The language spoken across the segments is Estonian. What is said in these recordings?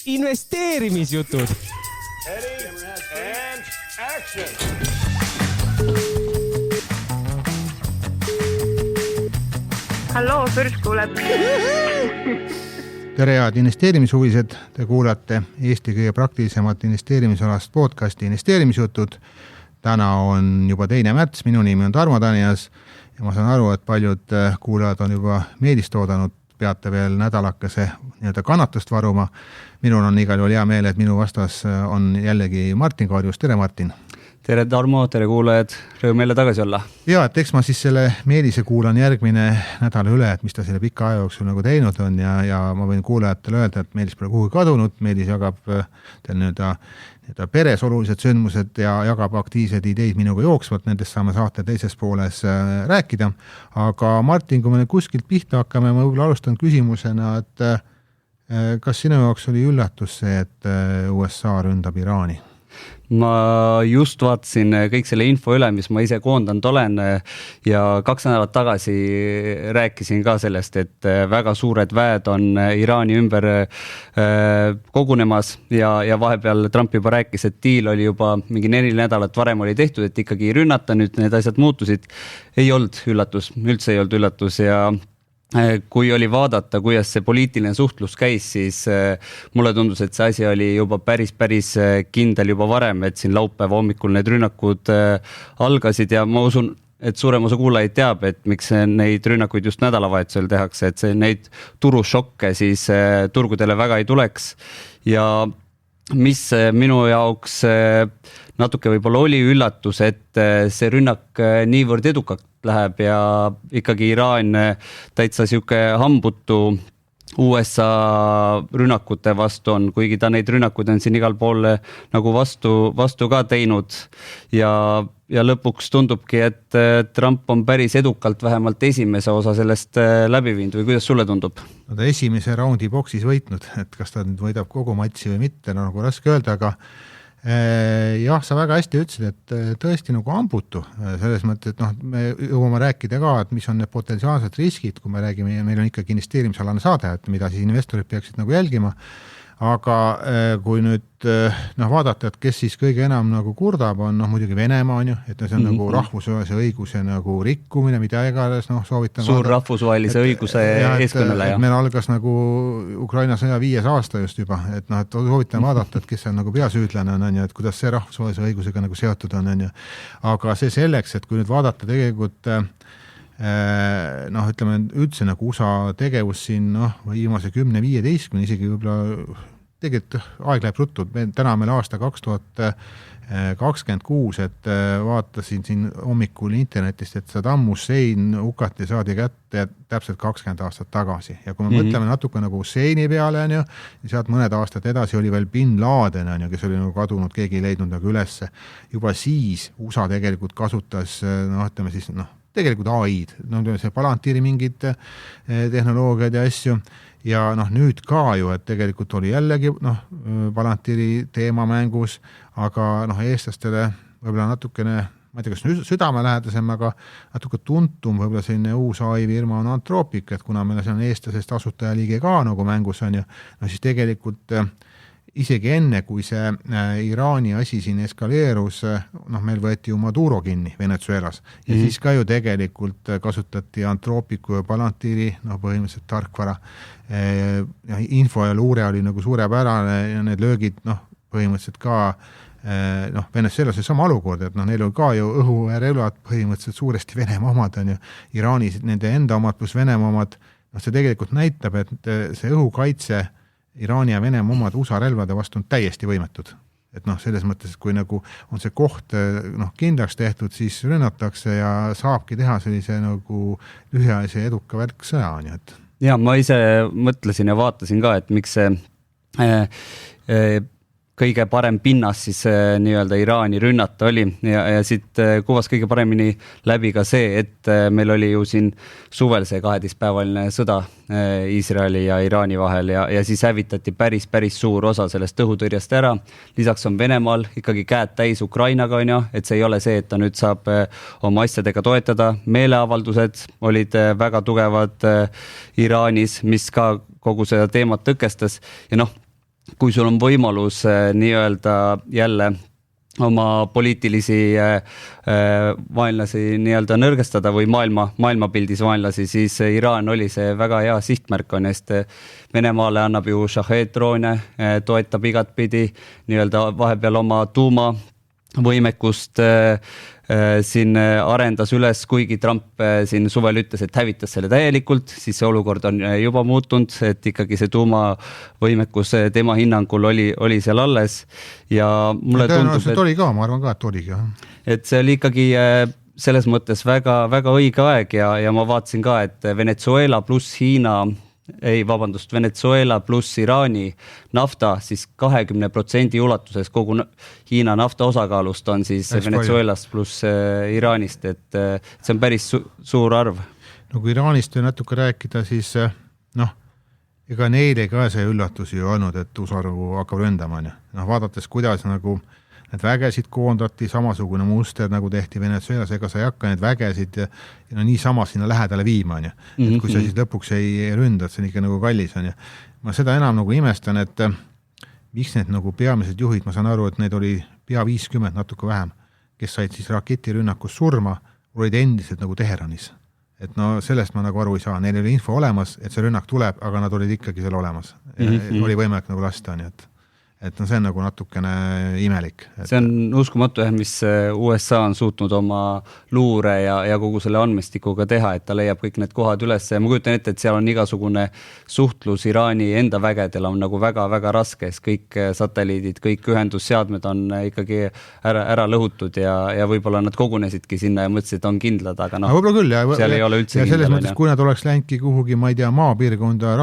investeerimisjutud. Ready and action! Halloo, Pürs kuuleb. Tere head investeerimishuvised, te kuulate Eesti kõige praktilisemat investeerimisalast podcasti Investeerimisjutud. Täna on juba 2. märts, minu nimi on Tarmo Tanias ja ma saan aru, et paljud kuulajad on juba meedist oodanud, peate veel nädalakese kannatust varuma. Minul on igal juhul hea meel, et minu vastas on jällegi Martin Kaarjus. Tere Martin! Tere Tarmo, tere kuulajad, rõõm meile tagasi olla. Ja, et eks ma siis selle meelise kuulan järgmine nädala üle, et mis ta selle pika aja jooksul nagu teinud on ja ma võin kuulajatele öelda, et meelis pole kuhugi kadunud, meelis jagab peres olulised sündmused ja jagab aktiivsed ideid minuga jooksvalt, nendest saame saate teises pooles rääkida. Aga Martin, kui me kuskilt pihta hakkame, ma võib-olla alustan küsimusena, et kas sinu jaoks oli üllatus see, et USA ründab Iraani? Ma just vaatasin kõik selle info üle, mis ma ise koondanud olen ja 2 nädalat tagasi rääkisin ka sellest, et väga suured väed on Iraani ümber kogunemas ja vahepeal Trump juba rääkis, et diil oli juba mingi 4 nädalat varem oli tehtud, et ikkagi rünnata, nüüd need asjad muutusid. Ei olnud üllatus, üldse ei olnud üllatus ja kui oli vaadata, kuidas see poliitiline suhtlus käis, siis mulle tundus, et see asi oli juba päris kindel juba varem, et siin laupäeva hommikul need rünnakud algasid ja ma usun, et suurem osa kuulajaid teab, et miks neid rünnakuid just nädalavahetusel tehakse, et see neid turušokke siis turgudele väga ei tuleks ja mis minu jaoks natuke võib-olla oli üllatus, et see rünnak niivõrd edukalt läheb ja ikkagi Iraan täitsa siuke hambutu USA rünnakute vastu on, kuigi ta neid rünnakuid on siin igal pool nagu vastu ka teinud ja lõpuks tundubki, et Trump on päris edukalt vähemalt esimese osa sellest läbi viinud või kuidas sulle tundub? No ta esimese raundi boksis võitnud, et kas ta nüüd võidab kogu matši või mitte, nagu raske öelda, aga jah, sa väga hästi ütlesid, et tõesti nagu ambutu selles mõttes, et me jõuame rääkida ka, et mis on need potentsiaalsed riskid, kui me räägime, meil on ikkagi investeerimisalane saade, et mida siis investorid peaksid nagu jälgima, aga kui nüüd vaadata, et kes siis kõige enam nagu kurdab, on muidugi Venemaa on ju, et see on nagu rahvusvahelise õiguse nagu rikkumine, mida iganes soovitan suur rahvusvahelise õiguse eeskõneleja. Meil algas nagu Ukraina sõja 5. aasta just juba, et soovitan vaadata, et kes on nagu peasüüdlane on ju, et kuidas see rahvusvahelise õigusega nagu seotud on ju. Aga see selleks, et kui nüüd vaadata tegelikult ütleme üldse nagu USA tegevus siin viimase 10-15, isegi võib-olla tegelikult aeg läheb ruttu, täna meil aasta 2026, et vaatasin siin hommikul internetist, et Saddam Hussein hukati saadi kätte täpselt 20 aastat tagasi ja kui me mõtleme natuke nagu Husseini peale on ju, sealt mõned aastad edasi oli veel Bin Laden on ju, kes oli nagu kadunud, keegi ei leidnud nagu ülesse, juba siis USA tegelikult kasutas tegelikult AI-d, see Palantiiri mingid tehnoloogiad ja asju ja nüüd ka ju, et tegelikult oli jällegi Palantiiri teema mängus, aga eestlastele võib-olla natukene, ma ei tea, kas südamelähedasem, aga natuke tuntum võib-olla selline uus AI-firma on Anthropic, et kuna meil on eestlasest asutajaliige ka nagu mängus on ju, siis tegelikult isegi enne, kui see Iraani asi siin eskaleerus, meil võeti ju Maduro kinni Venezuelas ja siis ka ju tegelikult kasutati Anthropicu ja Palantiiri põhimõtteliselt tarkvara. Info ja luure oli nagu suurepärane ja need löögid põhimõtteliselt ka Venezuelas oli sama olukord, et neil on ka ju õhurelvad põhimõtteliselt suuresti Venemaa omad on ju, Iraanis nende enda omad plus Venemaa omad, see tegelikult näitab, et see õhukaitse Iraani ja Venemaa omad USA relvade vastu on täiesti võimetud. Et selles mõttes, et kui nagu on see koht kindlaks tehtud, siis rünnatakse ja saabki teha sellise nagu lühiajalise eduka värksõja. Ja ma ise mõtlesin ja vaatasin ka, et miks see kõige parem pinnas siis nii-öelda Iraani rünnata oli ja siit kuvas kõige paremini läbi ka see, et meil oli ju siin suvel see 12-päevaline sõda Iisraeli ja Iraani vahel ja siis hävitati päris suur osa sellest õhutõrjest ära. Lisaks on Venemaal ikkagi käed täis Ukrainaga on ju, et see ei ole see, et ta nüüd saab oma asjadega toetada. Meeleavaldused olid väga tugevad Iraanis, mis ka kogu seda teemat tõkestas ja kui sul on võimalus nii-öelda jälle oma poliitilisi vaenlasi nii-öelda nõrgestada või maailmapildis vaenlasi, siis Iraan oli see väga hea sihtmärk on, sest Venemaale annab ju Shahed-droone, toetab igatpidi nii-öelda vahepeal oma tuumavõimekust siin arendas üles, kuigi Trump siin suvel ütles, et hävitas selle täielikult, siis see olukord on juba muutunud, et ikkagi see tuumavõimekus tema hinnangul oli seal alles ja mulle tundub, et oli ka, ma arvan ka, et oligi. Et see oli ikkagi selles mõttes väga, väga õige aeg ja ma vaatasin ka, et Venezuela pluss Venezuela pluss Iraani nafta siis 20% ulatuses kogu Hiina nafta osakaalust on siis Venezuelast pluss Iraanist, et see on päris suur arv. No kui Iraanist natuke rääkida, siis ega neile ka see üllatus ju olnud, et USA hakkab ründama. Vaadates, kuidas nagu need vägesid koondati, samasugune muster nagu tehti Venezuelas, ega sa ei hakka need vägesid niisama sinna lähedale viima. Et kui sa siis lõpuks ei ründad, see on ikka nagu kallis. Ma seda enam nagu imestan, et miks need nagu peamised juhid, ma saan aru, et need oli pea 50 natuke vähem, kes said siis raketirünnakus surma, olid endiselt nagu Teheranis. Et sellest ma nagu aru ei saa, neil oli info olemas, et see rünnak tuleb, aga nad olid ikkagi seal olemas. Oli võimalik nagu lasta, nii et see on nagu natukene imelik. See on uskumatu, mis USA on suutnud oma luure ja kogu selle andmestikuga teha, et ta leiab kõik need kohad üles ja ma kujutan ette, et seal on igasugune suhtlus Iraani enda vägedel on nagu väga-väga raske, sest kõik satelliidid, kõik ühendusseadmed on ikkagi ära lõhutud ja võib-olla nad kogunesidki sinna ja mõtlesid, et on kindlad, aga võib-olla küll, seal ei ole üldse kindlad. Selles mõttes, kui nad oleks läinudki kuhugi, ma ei tea, maapiirkonda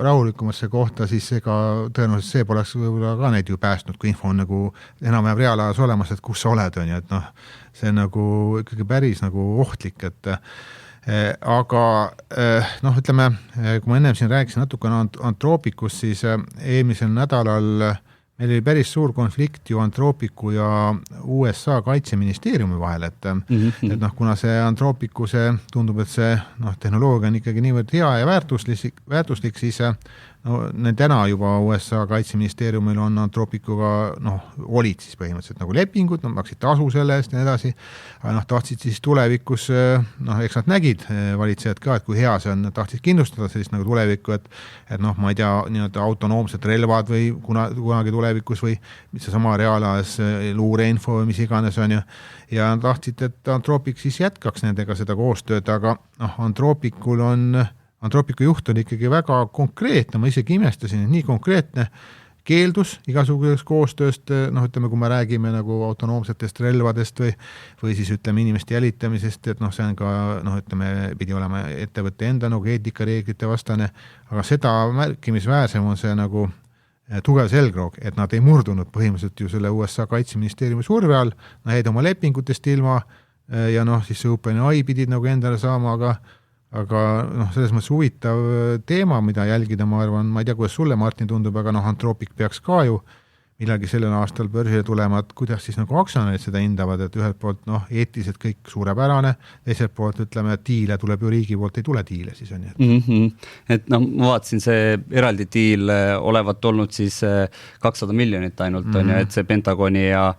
rahulikumasse kohta, siis ega tõenäoliselt see poleks võib-olla ka neid ju päästnud, kui info on nagu enam-vähem reaalajas olemas, et kus sa oled, on ju, et see on nagu ikkagi päris nagu ohtlik, et aga ütleme, kui ma ennem siin rääkisin natukene Anthropicust, siis eelmisel nädalal meil oli päris suur konflikt ju Anthropicu ja USA kaitseministeeriumi vahel, et kuna see Anthropicu tundub, et see tehnoloogia on ikkagi niivõrd hea ja väärtuslik, siis täna juba USA kaitseministeeriumil on Anthropicuga olid siis põhimõtteliselt nagu lepingud, maksid tasu selle eest ja edasi, aga tahtsid siis tulevikus, eks nad nägid valitsejad ka, et kui hea see on, tahtsid kindlustada sellist nagu tulevikku, et ma ei tea, nii-öelda autonoomsed relvad või kunagi tulevikus või see sama reaalajas luureinfo või mis iganes on ju, ja tahtsid, et Anthropic siis jätkaks nendega seda koostööd, aga Anthropicu juht on ikkagi väga konkreetne, ma isegi imestasin, et nii konkreetne keeldus igasugusest koostööst, ütleme, kui me räägime nagu autonoomsetest relvadest või siis ütleme inimeste jälitamisest, et see on ka, ütleme, pidi olema ettevõtte enda nagu eetikareeglite vastane, aga seda märkimisväärsem on see nagu tugev selgroog, et nad ei murdunud põhimõtteliselt ju selle USA kaitseministeeriumi surve all, nad jäid oma lepingutest ilma ja siis see OpenAI pidid nagu endale saama, aga selles mõttes huvitav teema, mida jälgida, ma arvan, ma ei tea, kuidas sulle, Martin, tundub, aga Anthropic peaks ka ju millalgi sellel aastal börsile tulema, et kuidas siis nagu aktsionärid seda hindavad, et ühelt poolt eetiliselt kõik suurepärane, teiselt poolt ütleme, et diile tuleb ju riigi poolt, ei tule diile siis on ju. Et ma vaatasin see eraldi diil olevat olnud siis 200 miljonit ainult on ju, et see Pentagoni ja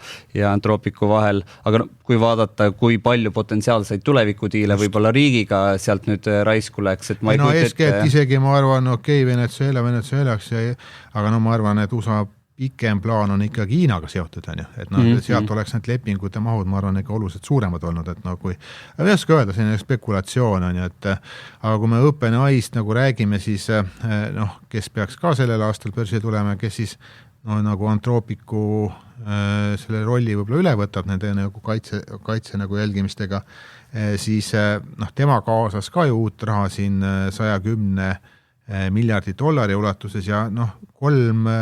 Anthropicu vahel, aga kui vaadata, kui palju potentsiaalseid tulevikudiile võib-olla riigiga sealt nüüd raisku läks, et ma ei kujuta ette. Isegi ma arvan, Venezuelaks, aga ma arvan, et USA pikem plaan on ikkagi Hiinaga seotud, on ju, et sealt oleks need lepingute mahud, ma arvan, ega oluliselt suuremad olnud, et kui, ei oska öelda, selline spekulatsioon on ju, et aga kui me OpenAIst nagu räägime, siis kes peaks ka sellel aastal börsile tulema, kes siis nagu Anthropicu selle rolli võib-olla üle võtab nende nagu kaitse nagu jälgimistega, siis tema kaasas ka ju uut raha siin 110 miljardi dollari ulatuses ja 3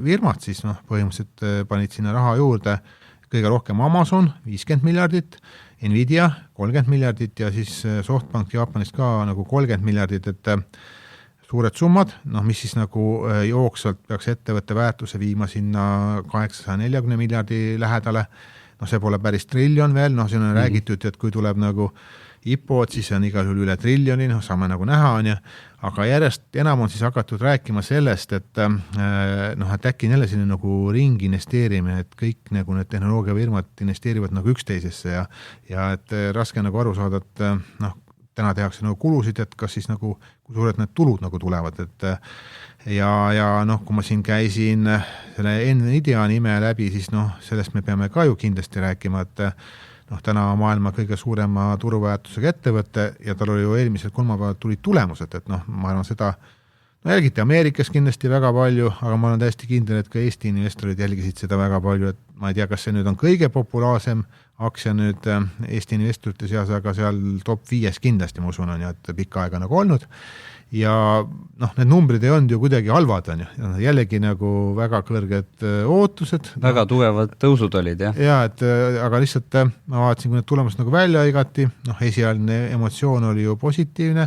firmat siis põhimõtteliselt panid sinna raha juurde, kõige rohkem Amazon 50 miljardit, Nvidia 30 miljardit ja siis Softbank Jaapanist ka nagu 30 miljardit, et suured summad, mis siis nagu jooksvalt peaks ettevõtte väärtuse viima sinna 840 miljardi lähedale, see pole päris triljon veel, siin on räägitud, et kui tuleb nagu IPO-d, siis on igal juhul üle triljoni, noh, saame nagu näha, on ju, aga järjest enam on siis hakatud rääkima sellest, et et äkki on jälle selline nagu ringi investeerimine, et kõik nagu need tehnoloogiafirmad investeerivad nagu üksteisesse ja et raske nagu aru saada, et täna tehakse nagu kulusid, et kas siis nagu, kui suured need tulud nagu tulevad, et ja kui ma siin käisin selle NVIDIA nime läbi, siis sellest me peame ka ju kindlasti rääkima, et täna maailma kõige suurema turuväärtusega ettevõtte ja tal oli ju eelmisel kolmapäeval tulid tulemused, et ma arvan seda, jälgiti Ameerikas kindlasti väga palju, aga ma olen täiesti kindel, et ka Eesti investorid jälgisid seda väga palju, et ma ei tea, kas see nüüd on kõige populaarsem aktsia nüüd Eesti investorite seas, aga seal top 5 kindlasti, ma usun, on ju, et pikka aega nagu olnud. Ja need numbrid ei olnud ju kuidagi halvad, on ju, jällegi nagu väga kõrged ootused. Väga tugevad tõusud olid, jah. Ja, aga lihtsalt ma vaatasin, kui need tulemused nagu välja igati, esialgne emotsioon oli ju positiivne,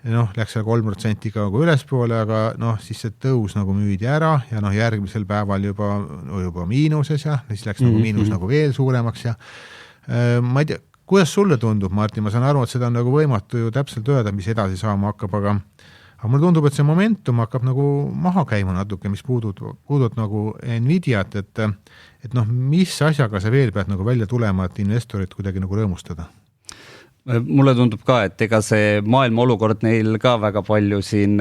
läks seal 3% nagu ülespoole, aga siis see tõus nagu müüdi ära ja järgmisel päeval juba miinuses ja siis läks nagu miinus nagu veel suuremaks ja ma ei tea, kuidas sulle tundub, Martin, ma saan aru, et seda on nagu võimatu ju täpselt öelda, mis edasi saama hakkab, aga mulle tundub, et see momentum hakkab nagu maha käima natuke, mis puudut nagu Nvidiat, et mis asjaga sa veel pead nagu välja tulema, et investorid kuidagi nagu rõõmustada? Mulle tundub ka, et ega see maailma olukord neil ka väga palju siin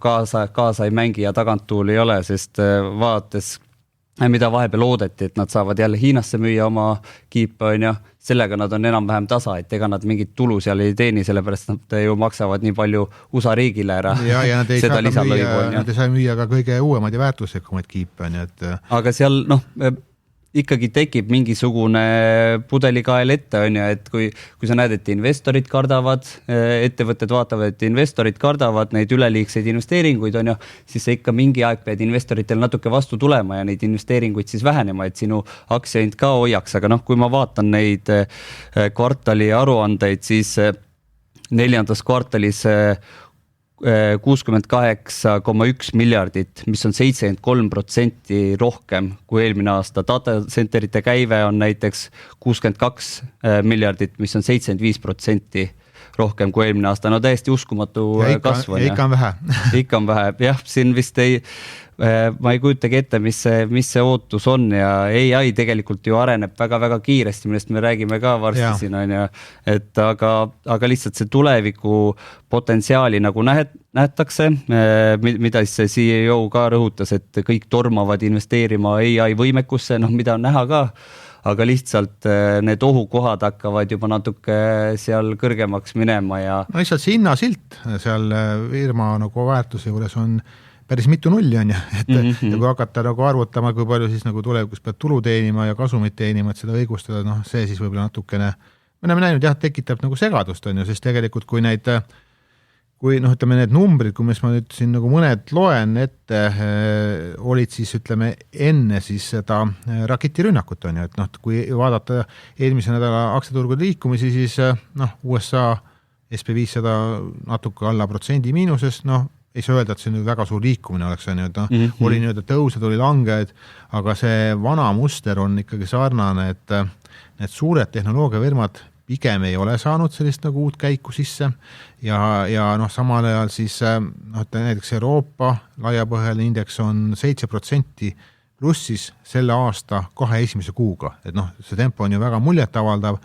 kaasa ei mängi ja taganttuul ei ole, sest vaates mida vahepeal loodeti, et nad saavad jälle Hiinasse müüa oma kiipe, on ju, sellega nad on enam-vähem tasa, et ega nad mingit tulu seal ei teeni, sellepärast nad ju maksavad nii palju USA riigile ära. Ja nad ei saa müüa ka kõige uuemad ja väärtuslikumaid kiipe, on ju, et aga seal, ikkagi tekib mingisugune pudelikael ette, on ju, et kui sa näed, et investorid kardavad, ettevõtted vaatavad, et investorid kardavad neid üleliigseid investeeringuid, on ju, siis sa ikka mingi aeg pead investoritel natuke vastu tulema ja neid investeeringuid siis vähenema, et sinu aktsiahind ka hoiaks, aga kui ma vaatan neid kvartali aruandeid, siis 4. kvartalis 68,1 miljardit, mis on 73% rohkem kui eelmine aasta. Datacenterite käive on näiteks 62 miljardit, mis on 75% rohkem kui eelmine aasta. Täiesti uskumatu kasv. Ja ikka on vähe. Ikka on vähe. Jah, siin vist ma ei kujutagi ette, mis see ootus on ja AI tegelikult ju areneb väga-väga kiiresti, millest me räägime ka varsti siin, on ju. Et aga lihtsalt see tuleviku potentsiaali nagu nähtakse, mida siis see CEO ka rõhutas, et kõik tormavad investeerima AI võimekusse, mida on näha ka, aga lihtsalt need ohukohad hakkavad juba natuke seal kõrgemaks minema ja lihtsalt see hinnasilt seal firma nagu väärtuse juures on päris mitu nulli, on ju, et kui hakata nagu arvutama, kui palju siis nagu tulevikus pead tulu teenima ja kasumit teenima, et seda õigustada, see siis võib-olla natukene, me oleme näinud, tekitab nagu segadust, on ju, sest tegelikult kui ütleme need numbrid, kui ma nüüd siin nagu mõned loen ette, olid siis ütleme enne siis seda raketirünnakut, on ju, et kui vaadata eelmise nädala aktsiaturgude liikumisi, siis USA SP500 natuke alla protsendi miinuses, ei saa öelda, et see nüüd väga suur liikumine oleks, on ju, et oli nüüd tõused, oli langed, aga see vana muster on ikkagi sarnane, et need suured tehnoloogiafirmad pigem ei ole saanud sellist nagu uut käiku sisse ja samal ajal siis näiteks Euroopa laiapõhjaline indeks on 7% plussis selle aasta 2 esimese kuuga, et see tempo on ju väga muljetavaldav,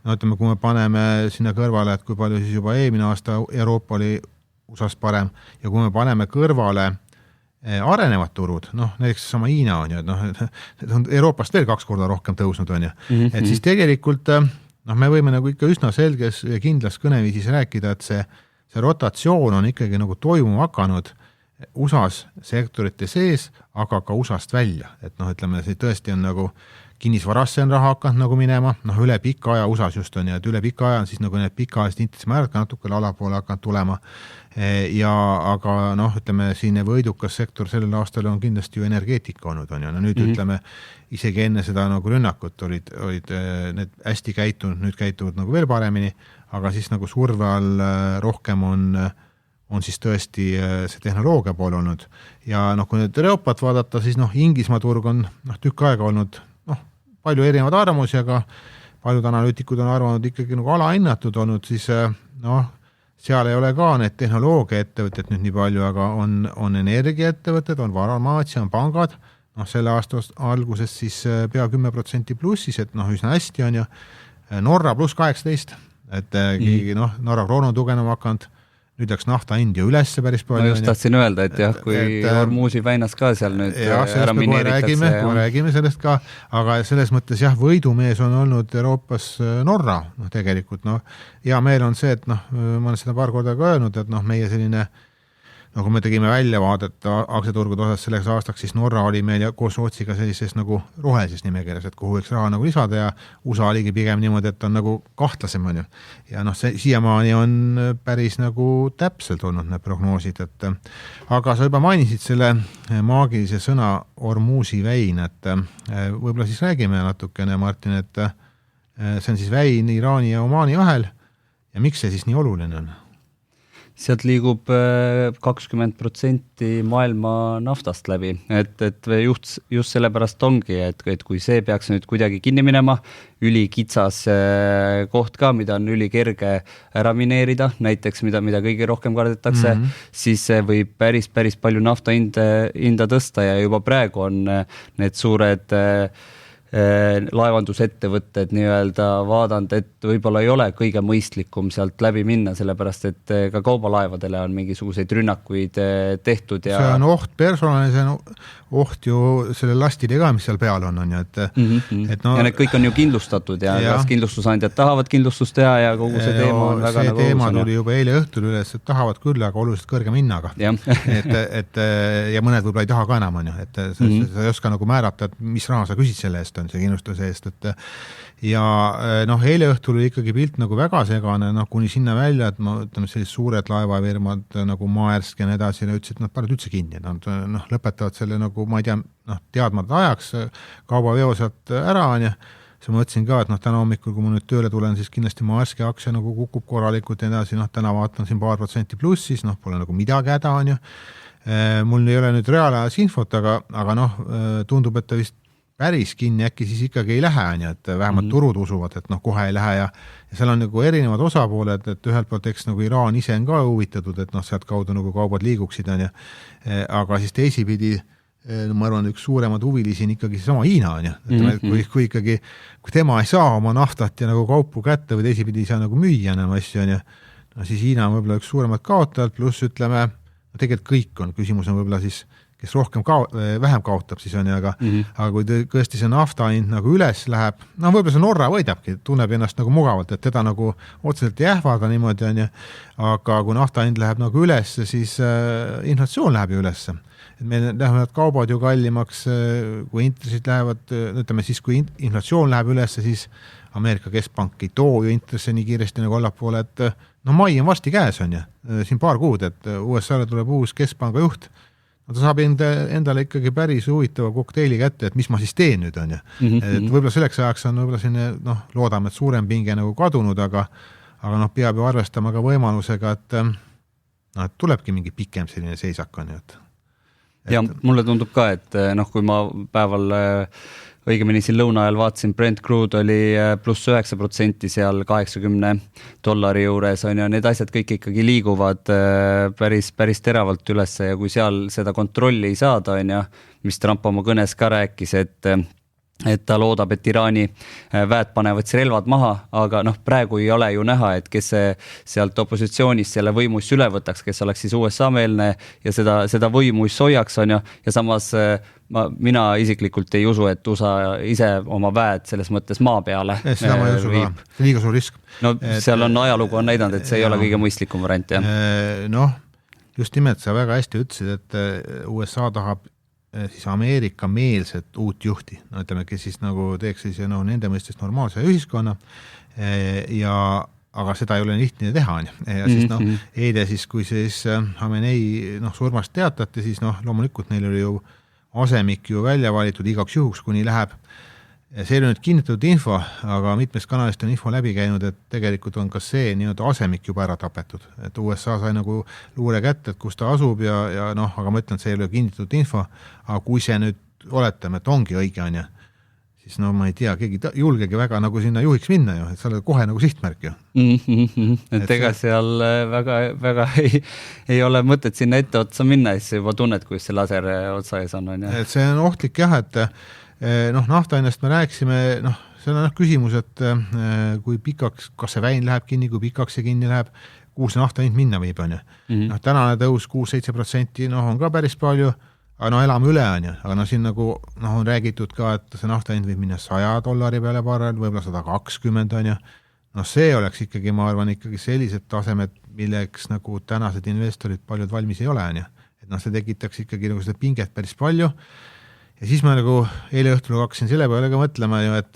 ütleme, kui me paneme sinna kõrvale, et kui palju siis juba eelmine aasta Euroopa oli USA-st parem ja kui me paneme kõrvale arenevad turud, näiteks sama Hiina on ju, et on Euroopast veel 2 korda rohkem tõusnud, on ju, et siis tegelikult me võime nagu ikka üsna selges ja kindlas kõneviisis rääkida, et see rotatsioon on ikkagi nagu toimuma hakanud USA-s sektorite sees, aga ka USA-st välja, et ütleme, see tõesti on nagu kinnisvarasse on raha hakanud nagu minema, üle pika aja USA-s just on ja et üle pika aja on siis nagu need pikaajalised intressimäärad ka natuke alapoole hakanud tulema aga ütleme, siin võidukas sektor sellel aastal on kindlasti ju energeetika olnud, on ju, nüüd ütleme, isegi enne seda nagu rünnakut olid need hästi käitunud, nüüd käituvad nagu veel paremini, aga siis nagu surve all rohkem on siis tõesti see tehnoloogia pool olnud ja kui nüüd Euroopat vaadata, siis Inglismaa turg on tükk aega olnud palju erinevad arvamusi, aga paljud analüütikud on arvanud ikkagi nagu alahinnatud olnud, siis noh, seal ei ole ka need tehnoloogiaettevõtted nüüd nii palju, aga on energiaettevõtted, on farmaatsia, on pangad, noh selle aasta alguses siis pea 10% plussis, et noh üsna hästi on ju, Norra pluss 18, et noh, Norra kroon on tugenema hakanud, nüüd läks nafta hind ju ülesse päris palju. Ma just tahtsin öelda, et jah, kui Hormuzi väinas ka seal nüüd ära mineeritakse. Kui räägime sellest ka, aga selles mõttes jah, võidumees on olnud Euroopas Norra, noh tegelikult, noh, hea meel on see, et noh, ma olen seda paar korda ka öelnud, et noh, meie selline no kui me tegime väljavaadet aktsiaturgude osas selleks aastaks, siis Norra oli meil ja koos Rootsiga sellises nagu rohelises nimekirjas, et kuhu võiks raha nagu lisada ja USA oligi pigem niimoodi, et on nagu kahtlasem on ju. Ja noh, see siiamaani on päris nagu täpselt olnud need prognoosid, et aga sa juba mainisid selle maagilise sõna Hormuzi väin, et võib-olla siis räägime natukene, Martin, et see on siis väin Iraani ja Omaani vahel ja miks see siis nii oluline on? Sealt liigub 20% maailma naftast läbi, et just sellepärast ongi, et kui see peaks nüüd kuidagi kinni minema, ülikitsas koht ka, mida on ülikerge ära mineerida, näiteks mida kõige rohkem kardetakse, siis see võib päris palju nafta hinda tõsta ja juba praegu on need suured laevandusettevõtted nii-öelda vaadanud, et võib-olla ei ole kõige mõistlikum sealt läbi minna, sellepärast et ka kaubalaevadele on mingisuguseid rünnakuid tehtud. Ja see on oht personali, see on oht ju selle lastide ka, mis seal peal on ju, et no, ja need kõik on ju kindlustatud ja kas kindlustusandjad tahavad kindlustust teha ja kogu see teema on väga see teema tuli juba eile õhtul üles, et tahavad küll, aga oluliselt kõrgema hinnaga. et ja mõned võib-olla ei taha ka enam, on ju, et sa ei oska nagu määrata, et mis raha sa küsid selle eest, on see kindlustuse eest, et ja noh, eile õhtul oli ikkagi pilt nagu väga segane, noh kuni sinna välja, et ma ütleme, sellised suured laevafirmad nagu Maersk ja nii edasi, ütlesid, et nad panevad üldse kinni, nad noh, lõpetavad selle nagu, ma ei tea, noh, teadmata ajaks kaubaveo sealt ära, on ju, siis ma mõtlesin ka, et noh, täna hommikul, kui ma nüüd tööle tulen, siis kindlasti Maerski aktsia nagu kukub korralikult ja nii edasi, noh, täna vaatan siin 2% plussis, noh, pole nagu midagi häda, on ju, mul ei ole nüüd reaalajas infot, aga noh, tundub, et ta vist päris kinni äkki siis ikkagi ei lähe, et vähemalt turud usuvad, et noh, kohe ei lähe ja seal on nagu erinevad osapooled, et ühelt poolt eks nagu Iraan ise on ka huvitatud, et noh, sealt kaudu nagu kaubad liiguksid, on ju, aga siis teisipidi, ma arvan, üks suuremad huvilisi on ikkagi sama Hiina, on ju, kui ikkagi, kui tema ei saa oma naftat ja nagu kaupu kätte või teisipidi ei saa nagu müüa enam asju, on ju, no siis Hiina on võib-olla üks suuremad kaotajad, pluss ütleme, no tegelikult kõik on, küsimus on võib-olla siis kes rohkem vähem kaotab, siis on ju, aga kui tõesti see nafta hind nagu üles läheb, no võib-olla see Norra võidabki, tunneb ennast nagu mugavalt, et teda nagu otseselt ei ähvarda niimoodi, on ju, aga kui nafta hind läheb nagu üles, siis inflatsioon läheb ju üles. Et meil lähevad kaubad ju kallimaks, kui intressid lähevad, ütleme siis, kui inflatsioon läheb üles, siis Ameerika keskpank ei too ju intresse nii kiiresti nagu allapoole, et no mai on varsti käes, on ju, siin paar kuud, et USA-le tuleb uus keskpanga juht, ta saab endale ikkagi päris huvitava kokteili kätte, et mis ma siis teen nüüd, on ju. Et võib-olla selleks ajaks on võib-olla selline, noh, loodame, et suurem pinge nagu kadunud, aga noh, peab ju arvestama ka võimalusega, et tulebki mingi pikem selline seisak, on ju. Ja mulle tundub ka, et noh, kui ma päeval õigemini siin lõuna ajal vaatasin, Brent Crude oli pluss 9% seal $80 juures, on ju, need asjad kõik ikkagi liiguvad päris teravalt üles ja kui seal seda kontrolli ei saada, on ju, mis Trump oma kõnes ka rääkis, et ta loodab, et Iraani väed panevad relvad maha, aga noh, praegu ei ole ju näha, et kes sealt opositsioonist selle võimuisse üle võtaks, kes oleks siis USA-meelne ja seda võimuisse hoiaks, on ju, ja samas mina isiklikult ei usu, et USA ise oma väed selles mõttes maa peale seda ma ei usu ka, liiga suur risk. No seal on ajalugu on näidanud, et see ei ole kõige mõistlikum variant, jah. Noh, just nimelt sa väga hästi ütlesid, et USA tahab siis Ameerika meelset uut juhti, no ütleme, kes siis nagu teeks siis no, nende mõistes normaalse ühiskonna aga seda ei ole lihtne teha, ja siis noh, eile siis, kui siis Hamenei surmast teatati, siis noh, loomulikult neil oli ju asemik ju välja valitud igaks juhuks, kuni läheb. See ei ole nüüd kinnitatud info, aga mitmest kanalist on info läbi käinud, et tegelikult on ka see nii-öelda asemik juba ära tapetud. Et USA sai nagu luure kätte, et kus ta asub ja noh, aga ma ütlen, et see ei ole kinnitatud info, aga kui see nüüd oletame, et ongi õige, on ju, siis no ma ei tea, keegi julgegi väga nagu sinna juhiks minna ju, et sa oled kohe nagu sihtmärk ju. Et ega seal väga ei ole mõtet sinna ette otsa minna, siis juba tunned, kui see laser otsa ees on. Et see on ohtlik jah, et naftainest me rääkisime, see on küsimus, et kui pikaks, kas see väin läheb kinni, kui pikaks see kinni läheb, kuhu see naftahind minna võib, on ju. Tänane tõus 6-7%, on ka päris palju, aga elame üle, on ju. Aga siin nagu on räägitud ka, et see naftahind võib minna $100 peale barrel, võib-olla 120, on ju. See oleks ikkagi, ma arvan, ikkagi sellised tasemed, milleks nagu tänased investorid paljud valmis ei ole, on ju. Et see tekitaks ikkagi nagu seda pinget päris palju. Ja siis ma nagu eile õhtul hakkasin selle peale ka mõtlema ju, et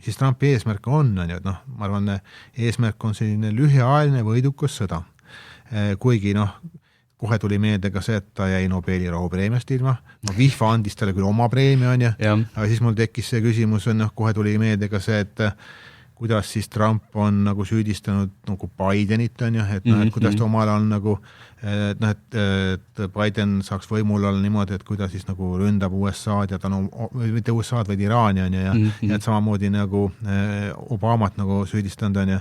siis Trumpi eesmärk on ju, et ma arvan, eesmärk on selline lühiajaline võidukas sõda. Kuigi kohe tuli meelde ka see, et ta jäi Nobeli rahupreemiast ilma. Vihva andis talle küll oma preemia, on ju, aga siis mul tekkis see küsimus, kohe tuli meelde ka see, et kuidas siis Trump on nagu süüdistanud nagu Bidenit, on ju, et kuidas ta omal on nagu, et Biden saaks võimul olla niimoodi, et kuidas siis nagu ründab USA-d ja ta on, mitte USA-d, vaid Iraani, on ju, ja et samamoodi nagu Obamat nagu süüdistanud, on ju.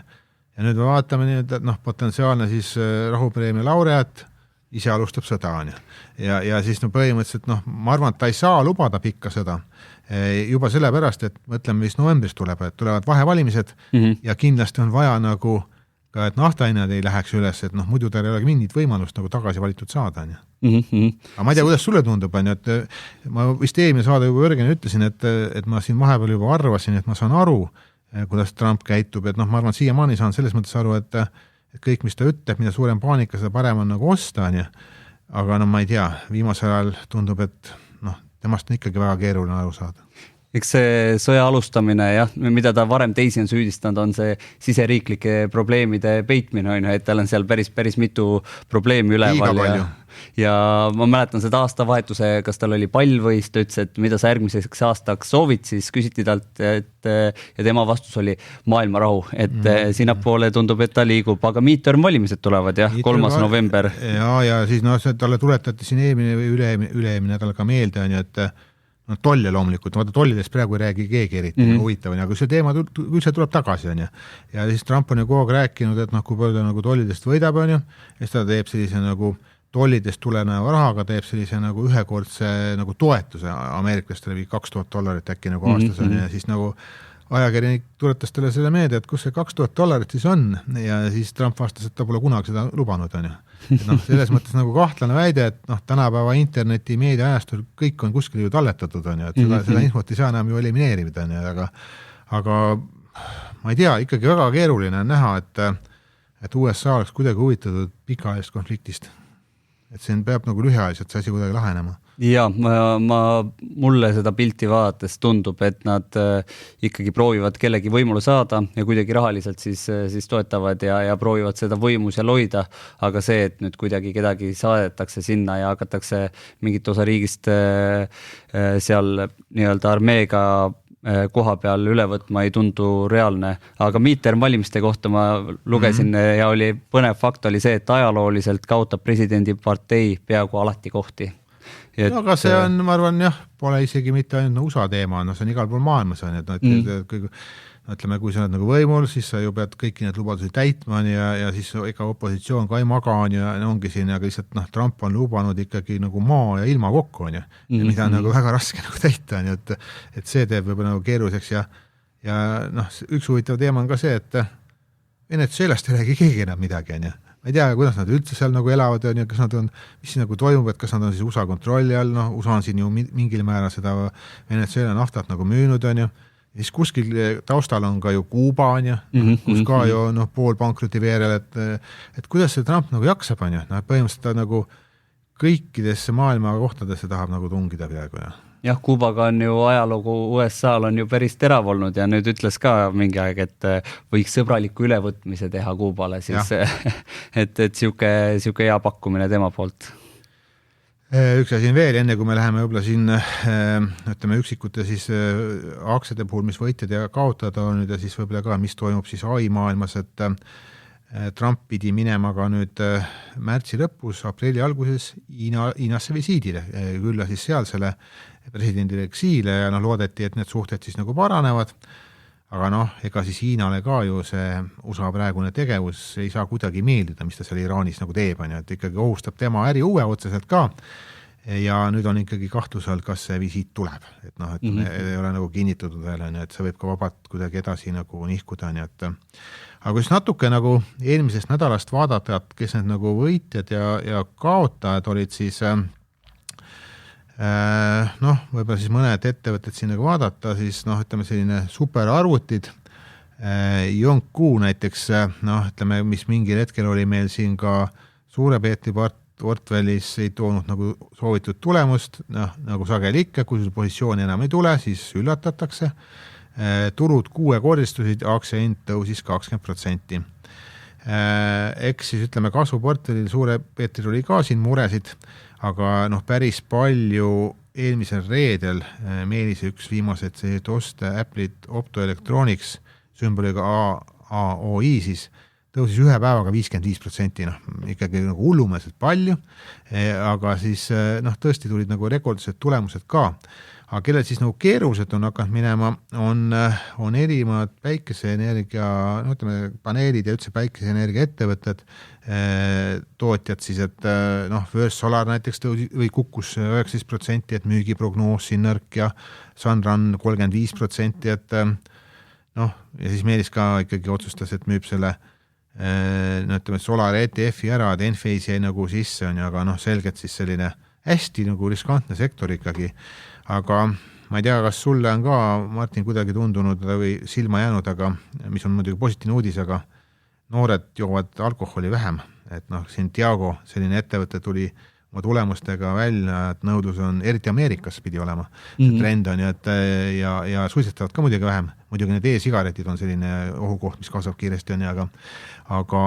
Ja nüüd me vaatame nii, et potentsiaalne siis rahupreemia laureaat ise alustab sõda, on ju. Ja siis põhimõtteliselt, ma arvan, et ta ei saa lubada pikka sõda. Juba sellepärast, et mõtleme, mis novembris tulevad vahevalimised ja kindlasti on vaja nagu ka, et naftahinnad ei läheks üles, et muidu tal ei ole mingit võimalust nagu tagasi valitud saada, on ju. Aga ma ei tea, kuidas sulle tundub, on ju, et ma vist eelmine saade juba Jürgen ütlesin, et ma siin vahepeal juba arvasin, et ma saan aru, kuidas Trump käitub, et ma arvan, siiamaani saan selles mõttes aru, et kõik, mis ta ütleb, mida suurem paanika, seda parem on nagu osta, on ju. Aga ma ei tea, viimasel ajal tundub, et temast on ikkagi väga keeruline aru saada. Eks see sõja alustamine, jah, mida ta varem teisi on süüdistanud, on see siseriiklike probleemide peitmine, on ju, et tal on seal päris mitu probleemi üleval. Ja ma mäletan seda aastavahetuse, kas tal oli pall või siis ta ütles, et mida sa järgmiseks aastaks soovid, siis küsiti talt, ja tema vastus oli maailmarahu, et sinnapoole tundub, et ta liigub, aga midterm-valimised tulevad, jah, 3. november. Ja siis talle tuletati siin eelmine või üle-eelmine nädal ka meelde, on ju, et tolle loomulikult, vaata tollidest praegu ei räägi keegi eriti huvitav, aga see teema üldse tuleb tagasi, on ju. Ja siis Trump on ju kogu aeg rääkinud, et kui palju ta nagu tollidest võidab, on ju, siis ta teeb sellise nagu tollidest tuleneva rahaga, teeb sellise nagu ühekordse nagu toetuse ameeriklastele $2,000 äkki nagu aastas on ja siis nagu ajakirjanik tuletas talle selle meelde, et kus see $2,000 siis on ja siis Trump vastas, et ta pole kunagi seda lubanud, on ju. Selles mõttes nagu kahtlane väide, et tänapäeva interneti meediaajastul kõik on kuskil ju talletatud, on ju, et seda infot ei saa enam ju elimineerida, on ju, aga ma ei tea, ikkagi väga keeruline on näha, et USA oleks kuidagi huvitatud pikaajalist konfliktist. Et siin peab nagu lühiajaliselt see asi kuidagi lahenema. Ja mulle seda pilti vaadates tundub, et nad ikkagi proovivad kellegi võimule saada ja kuidagi rahaliselt siis toetavad ja proovivad seda võimu seal hoida, aga see, et nüüd kuidagi kedagi saadetakse sinna ja hakatakse mingit osa riigist seal nii-öelda armeega koha peal üle võtma ei tundu reaalne, aga midterm-valimiste kohta ma lugesin ja oli põnev fakt oli see, et ajalooliselt kaotab presidendi partei peaaegu alati kohti. Aga see on, ma arvan, jah, pole isegi mitte ainult USA teema, see on igal pool maailmas, ütleme, kui sa oled nagu võimul, siis sa ju pead kõiki need lubadusi täitma ja siis ega opositsioon ka ei maga ja ongi siin, aga lihtsalt Trump on lubanud ikkagi nagu maa ja ilma kokku, on ju, mida on nagu väga raske nagu täita, et see teeb võib-olla nagu keeruliseks ja üks huvitav teema on ka see, et Venezuelast ei räägi keegi enam midagi, on ju. Ma ei tea, kuidas nad üldse seal nagu elavad, kas nad on, mis nagu toimub, et kas nad on siis USA kontrolli all, USA on siin ju mingil määral seda Venezuela naftat nagu müünud, on ju, ja siis kuskil taustal on ka ju Kuuba, on ju, kus ka ju pool pankruti veerel, et kuidas see Trump nagu jaksab, on ju, põhimõtteliselt ta nagu kõikidesse maailma kohtadesse tahab nagu tungida peaaegu, ja. Jah, Kuubaga on ju ajalugu USA-l on ju päris terav olnud ja nüüd ütles ka mingi aeg, et võiks sõbraliku ülevõtmise teha Kuubale, siis et siuke hea pakkumine tema poolt. Üks asi veel, enne kui me läheme võib-olla siin ütleme üksikute siis aktsiate puhul, mis võitjad ja kaotada on nüüd ja siis võib-olla ka, mis toimub siis AI maailmas, et Trump pidi minema ka nüüd märtsi lõpus, aprilli alguses Hiinasse visiidile, külla siis sealsele presidendile eksiile ja noh, loodeti, et need suhted siis nagu paranevad, aga noh, ega siis Hiinale ka ju see USA praegune tegevus ei saa kuidagi meeldida, mis ta seal Iraanis nagu teeb, et ikkagi ohustab tema äri uue otseselt ka ja nüüd on ikkagi kahtluse all, kas see visiit tuleb, et noh, et ei ole nagu kinnitatud veel, et see võib ka vabalt kuidagi edasi nagu nihkuda, nii et aga kui siis natuke nagu eelmisest nädalast vaadata, et kes need nagu võitjad ja kaotajad olid, siis noh, võib-olla siis mõned ettevõtted siin nagu vaadata, siis noh, ütleme selline superarvutid, Yongku näiteks, noh, ütleme, mis mingil hetkel oli meil siin ka suure Peetri portfellis ei toonud nagu soovitud tulemust, noh, nagu sageli ikka, kui sul positsiooni enam ei tule, siis üllatatakse. Turud 6-kordistusid, aktsia hind tõusis 20%. Eks siis ütleme kasvuportfellil suure Peetril oli ka siin muresid, aga noh, päris palju eelmisel reedel Meelise üks viimased see oste Apple'it Optoelectronics sümboliga AOI siis tõusis ühe päevaga 55%, noh, ikkagi nagu hullumeelselt palju, aga siis noh, tõesti tulid nagu rekordsed tulemused ka. Aga kellel siis nagu keeruliselt on hakanud minema, on erinevad päikeseenergia, no ütleme, paneelid ja üldse päikeseenergia ettevõtted, tootjad siis, et noh, First Solar näiteks või kukkus 19%, et müügiprognoos siin nõrk ja Sunrun 35%, et noh, ja siis Meelis ka ikkagi otsustas, et müüb selle no ütleme, Solar ETF-i ära, et Enphase jäi nagu sisse on, aga noh, selgelt siis selline hästi nagu riskantne sektor ikkagi, aga ma ei tea, kas sulle on ka, Martin, kuidagi tundunud või silma jäänud, aga mis on muidugi positiivne uudis, aga noored joovad alkoholi vähem, et noh, siin Diageo selline ettevõte tuli oma tulemustega välja, et nõudlus on, eriti Ameerikas pidi olema, see trend on ja suitsetavad ka muidugi vähem, muidugi need e-sigaretid on selline ohukoht, mis kasvab kiiresti on, aga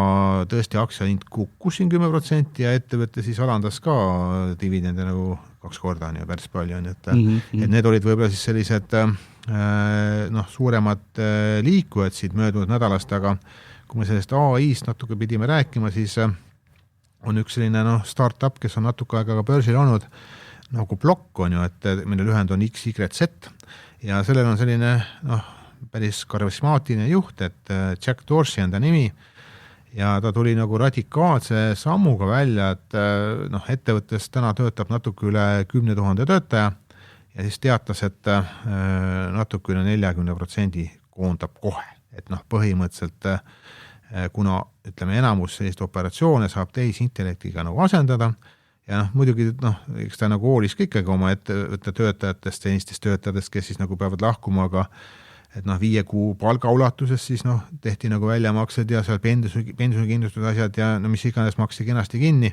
tõesti aktsia hind kukkus siin 10% ja ettevõte siis alandas ka dividende nagu 2 korda on ja päris palju on, et need olid võib-olla siis sellised noh, suuremad liikujad siit möödunud nädalast, aga kui me sellest AI-st natuke pidime rääkima, siis on üks selline noh, startup, kes on natuke aega ka börsil olnud, nagu Block on ju, et mille lühend on XYZ ja sellel on selline noh, päris karismaatiline juht, et Jack Dorsey on ta nimi ja ta tuli nagu radikaalse sammuga välja, et noh, ettevõttes täna töötab natuke üle 10 000 töötaja ja siis teatas, et natuke üle 40% koondab kohe, et noh, põhimõtteliselt kuna ütleme enamus sellist operatsioone saab tehisintellektiga nagu asendada ja noh, muidugi noh, eks ta nagu hoolis ka ikkagi oma ettevõtte töötajatest, senistest töötajatest, kes siis nagu peavad lahkuma, aga et noh, 5 kuu palga ulatuses siis noh, tehti nagu väljamaksed ja seal pensionikindlustus asjad ja no mis iganes maksti kenasti kinni,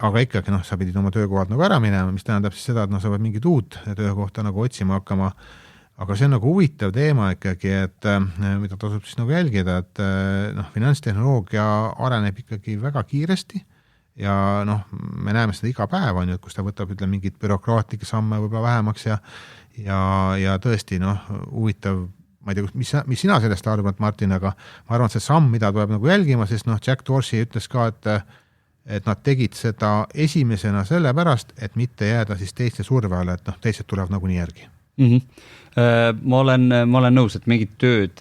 aga ikkagi noh, sa pidid oma töökohalt nagu ära minema, mis tähendab siis seda, et noh, sa pead mingit uut töökohta nagu otsima hakkama, aga see on nagu huvitav teema ikkagi, et mida tasub siis nagu jälgida, et noh, finantstehnoloogia areneb ikkagi väga kiiresti ja noh, me näeme seda iga päev on ju, et kus ta võtab ütleme mingid bürokraatlikke samme võib-olla vähemaks ja tõesti noh, huvitav, ma ei tea, mis sina sellest arvad, Martin, aga ma arvan, et see samm, mida tuleb nagu jälgima, sest noh, Jack Dorsey ütles ka, et nad tegid seda esimesena sellepärast, et mitte jääda siis teiste surve alla, et noh, teised tulevad nagunii järgi. Ma olen nõus, et mingid tööd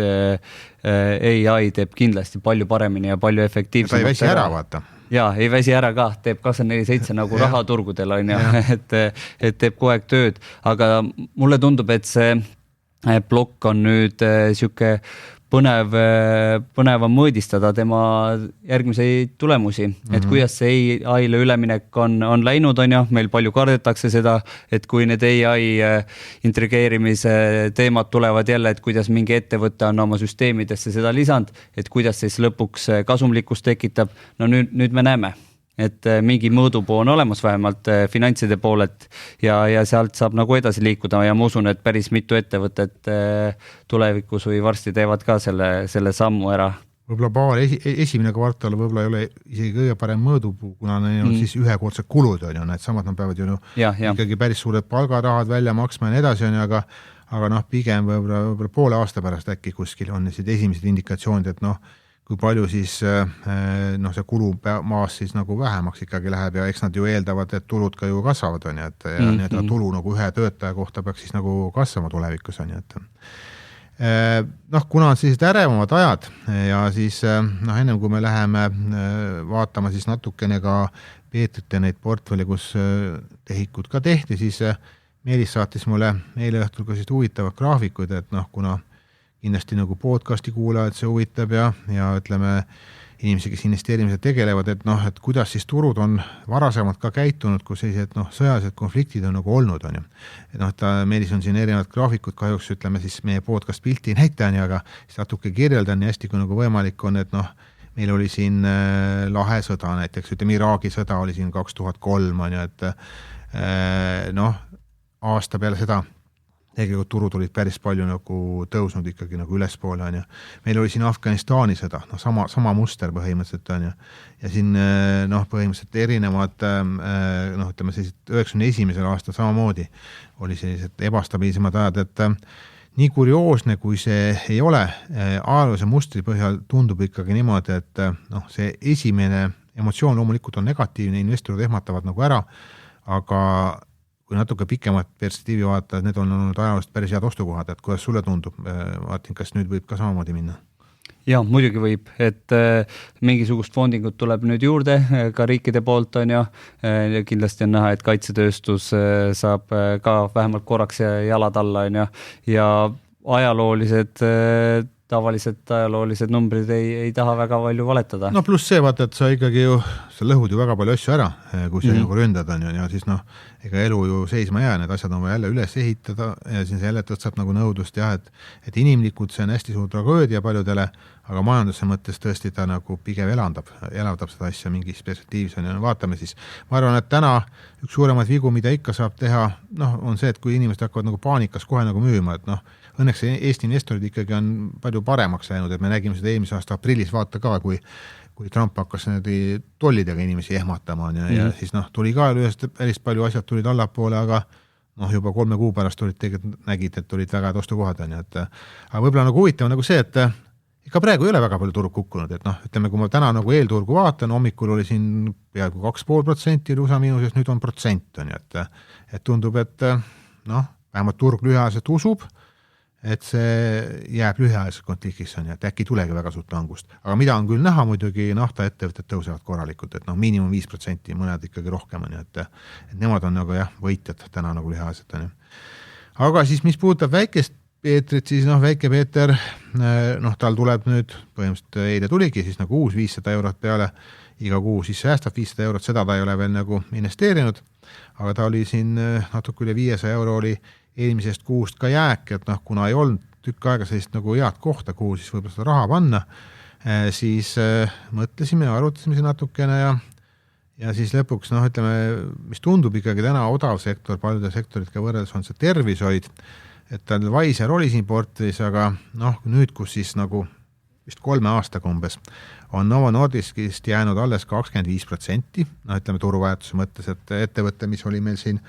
AI teeb kindlasti palju paremini ja palju efektiivsemalt. Ta ei väsi ära, vaata. Jaa, ei väsi ära ka, teeb 24/7 nagu rahaturgudel on ja et teeb kogu aeg tööd, aga mulle tundub, et see Block on nüüd siuke põnevam mõõdistada tema järgmiseid tulemusi, et kuidas see AI-le üleminek on läinud, on ja meil palju kardetakse seda, et kui need AI intrigeerimise teemad tulevad jälle, et kuidas mingi ettevõte on oma süsteemidesse seda lisand, et kuidas siis lõpuks kasumlikkust tekitab, no nüüd me näeme, et mingi mõõdupuu on olemas vähemalt finantside poolelt ja sealt saab nagu edasi liikuda ja ma usun, et päris mitu ettevõtet tulevikus või varsti teevad ka selle sammu ära. Võib-olla esimene kvartal võib-olla ei ole isegi kõige parem mõõdupuu, kuna neil on siis ühekordsed kulud on ju, need samad nad peavad ju ikkagi päris suured palgarahad välja maksma ja nii edasi on ju, aga noh, pigem võib-olla poole aasta pärast äkki kuskil on need esimesed indikatsioonid, et noh, kui palju siis noh, see kulu maas siis nagu vähemaks ikkagi läheb ja eks nad ju eeldavad, et tulud ka ju kasvavad, on ju, et ja nii, et tulu nagu ühe töötaja kohta peaks siis nagu kasvama tulevikus, on ju, et noh, kuna on sellised ärevamad ajad ja siis noh, ennem kui me läheme vaatama siis natukene ka Peetrite neid portfelli, kus tehikud ka tehti, siis Meelis saatis mulle eile õhtul ka siis huvitavad graafikud, et noh, kuna kindlasti nagu podcasti kuulajad see huvitab ja ütleme inimesi, kes investeerimised tegelevad, et noh, et kuidas siis turud on varasemalt ka käitunud, kui sellised noh, sõjalised konfliktid on nagu olnud, on ju. Et noh, Meelis on siin erinevad graafikud, kahjuks ütleme siis meie podcast pilti ei näita, aga siis natuke kirjeldan nii hästi, kui nagu võimalik on, et noh, meil oli siin lahe sõda näiteks, ütleme Iraagi sõda oli siin 2003, on ju, et noh, aasta peale seda tegelikult turud olid päris palju nagu tõusnud ikkagi nagu ülespoole, on ju. Meil oli siin Afganistani sõda, noh, sama muster põhimõtteliselt, on ju. Ja siin noh, põhimõtteliselt erinevad, noh, ütleme sellised 91. aastal samamoodi oli sellised ebastabiilsemad ajad, et nii kurioosne, kui see ei ole, ajaloolise mustri põhjal tundub ikkagi niimoodi, et noh, see esimene emotsioon loomulikult on negatiivne, investorid ehmatavad nagu ära, aga kui natuke pikemat perspektiivi vaata, need on olnud ajaloost päris head ostukohad, et kuidas sulle tundub, vaatin, kas nüüd võib ka samamoodi minna? Ja, muidugi võib, et mingisugust fondingut tuleb nüüd juurde ka riikide poolt, on ju, kindlasti on näha, et kaitsetööstus saab ka vähemalt korraks jalad alla, on ju, ja tavaliselt ajaloolised numbrid ei taha väga palju valetada. No pluss see, vaata, et sa ikkagi ju, sa lõhud ju väga palju asju ära, kui sa nagu ründad, on ju, ja siis noh, ega elu ju seisma jää, need asjad on vaja jälle üles ehitada ja siis jälle tõstab nagu nõudlust jah, et inimlikult see on hästi suur tragöödia paljudele, aga majanduse mõttes tõesti ta nagu pigem elavdab seda asja mingis perspektiivis, on ju, vaatame siis. Ma arvan, et täna üks suuremaid vigu, mida ikka saab teha, noh, on see, et kui inimesed hakkavad nagu paanikas kohe nagu müüma, et noh, õnneks Eesti investorid ikkagi on palju paremaks läinud, et me nägime seda eelmise aasta aprillis vaata ka, kui Trump hakkas tollidega inimesi ehmatama ja siis noh, tuli ka ühest päris palju asjad tulid allapoole, aga noh, juba 3 kuu pärast nägid, et olid väga ostukohad, on ju, et aga võib-olla nagu huvitav nagu see, et ikka praegu ei ole väga palju turg kukkunud, et noh, ütleme, kui ma täna nagu eelturgu vaatan, hommikul oli siin peaaegu 2,5% USA miinuses, nüüd on 1%, on ju, et tundub, et noh, vähemalt turg lühiajaliselt usub, et see jääb lühiajaliselt konfliktis, on ju, et äkki tulegi väga suurt langust. Aga mida on küll näha, muidugi naftaettevõtted tõusevad korralikult, et noh, miinimum 5%, mõned ikkagi rohkem, on ju, et nemad on nagu jah, võitjad täna nagu lühiajaliselt, on ju. Aga siis, mis puudutab väikest Peetrit, siis noh, väike Peeter, noh, tal tuleb nüüd, põhimõtteliselt eile tuligi siis nagu uus 500 eurot peale, iga kuu siis säästab 500 eurot, seda ta ei ole veel nagu investeerinud, aga ta oli siin natuke üle 500 euro oli eelmisest kuust ka jääk, et noh, kuna ei olnud tükk aega sellist nagu head kohta, kuhu siis võib seda raha panna, siis mõtlesime ja arutasime see natukene ja siis lõpuks, noh, ütleme, mis tundub ikkagi täna odav sektor, paljude sektoritega võrreldes on see tervishoid, et tal Pfizer oli siin portfellis, aga noh, nüüd, kus siis nagu vist 3 aastaga umbes on Novo Nordiskist jäänud alles 25%, noh, ütleme turuväärtuse mõttes, et ettevõte, mis oli meil siin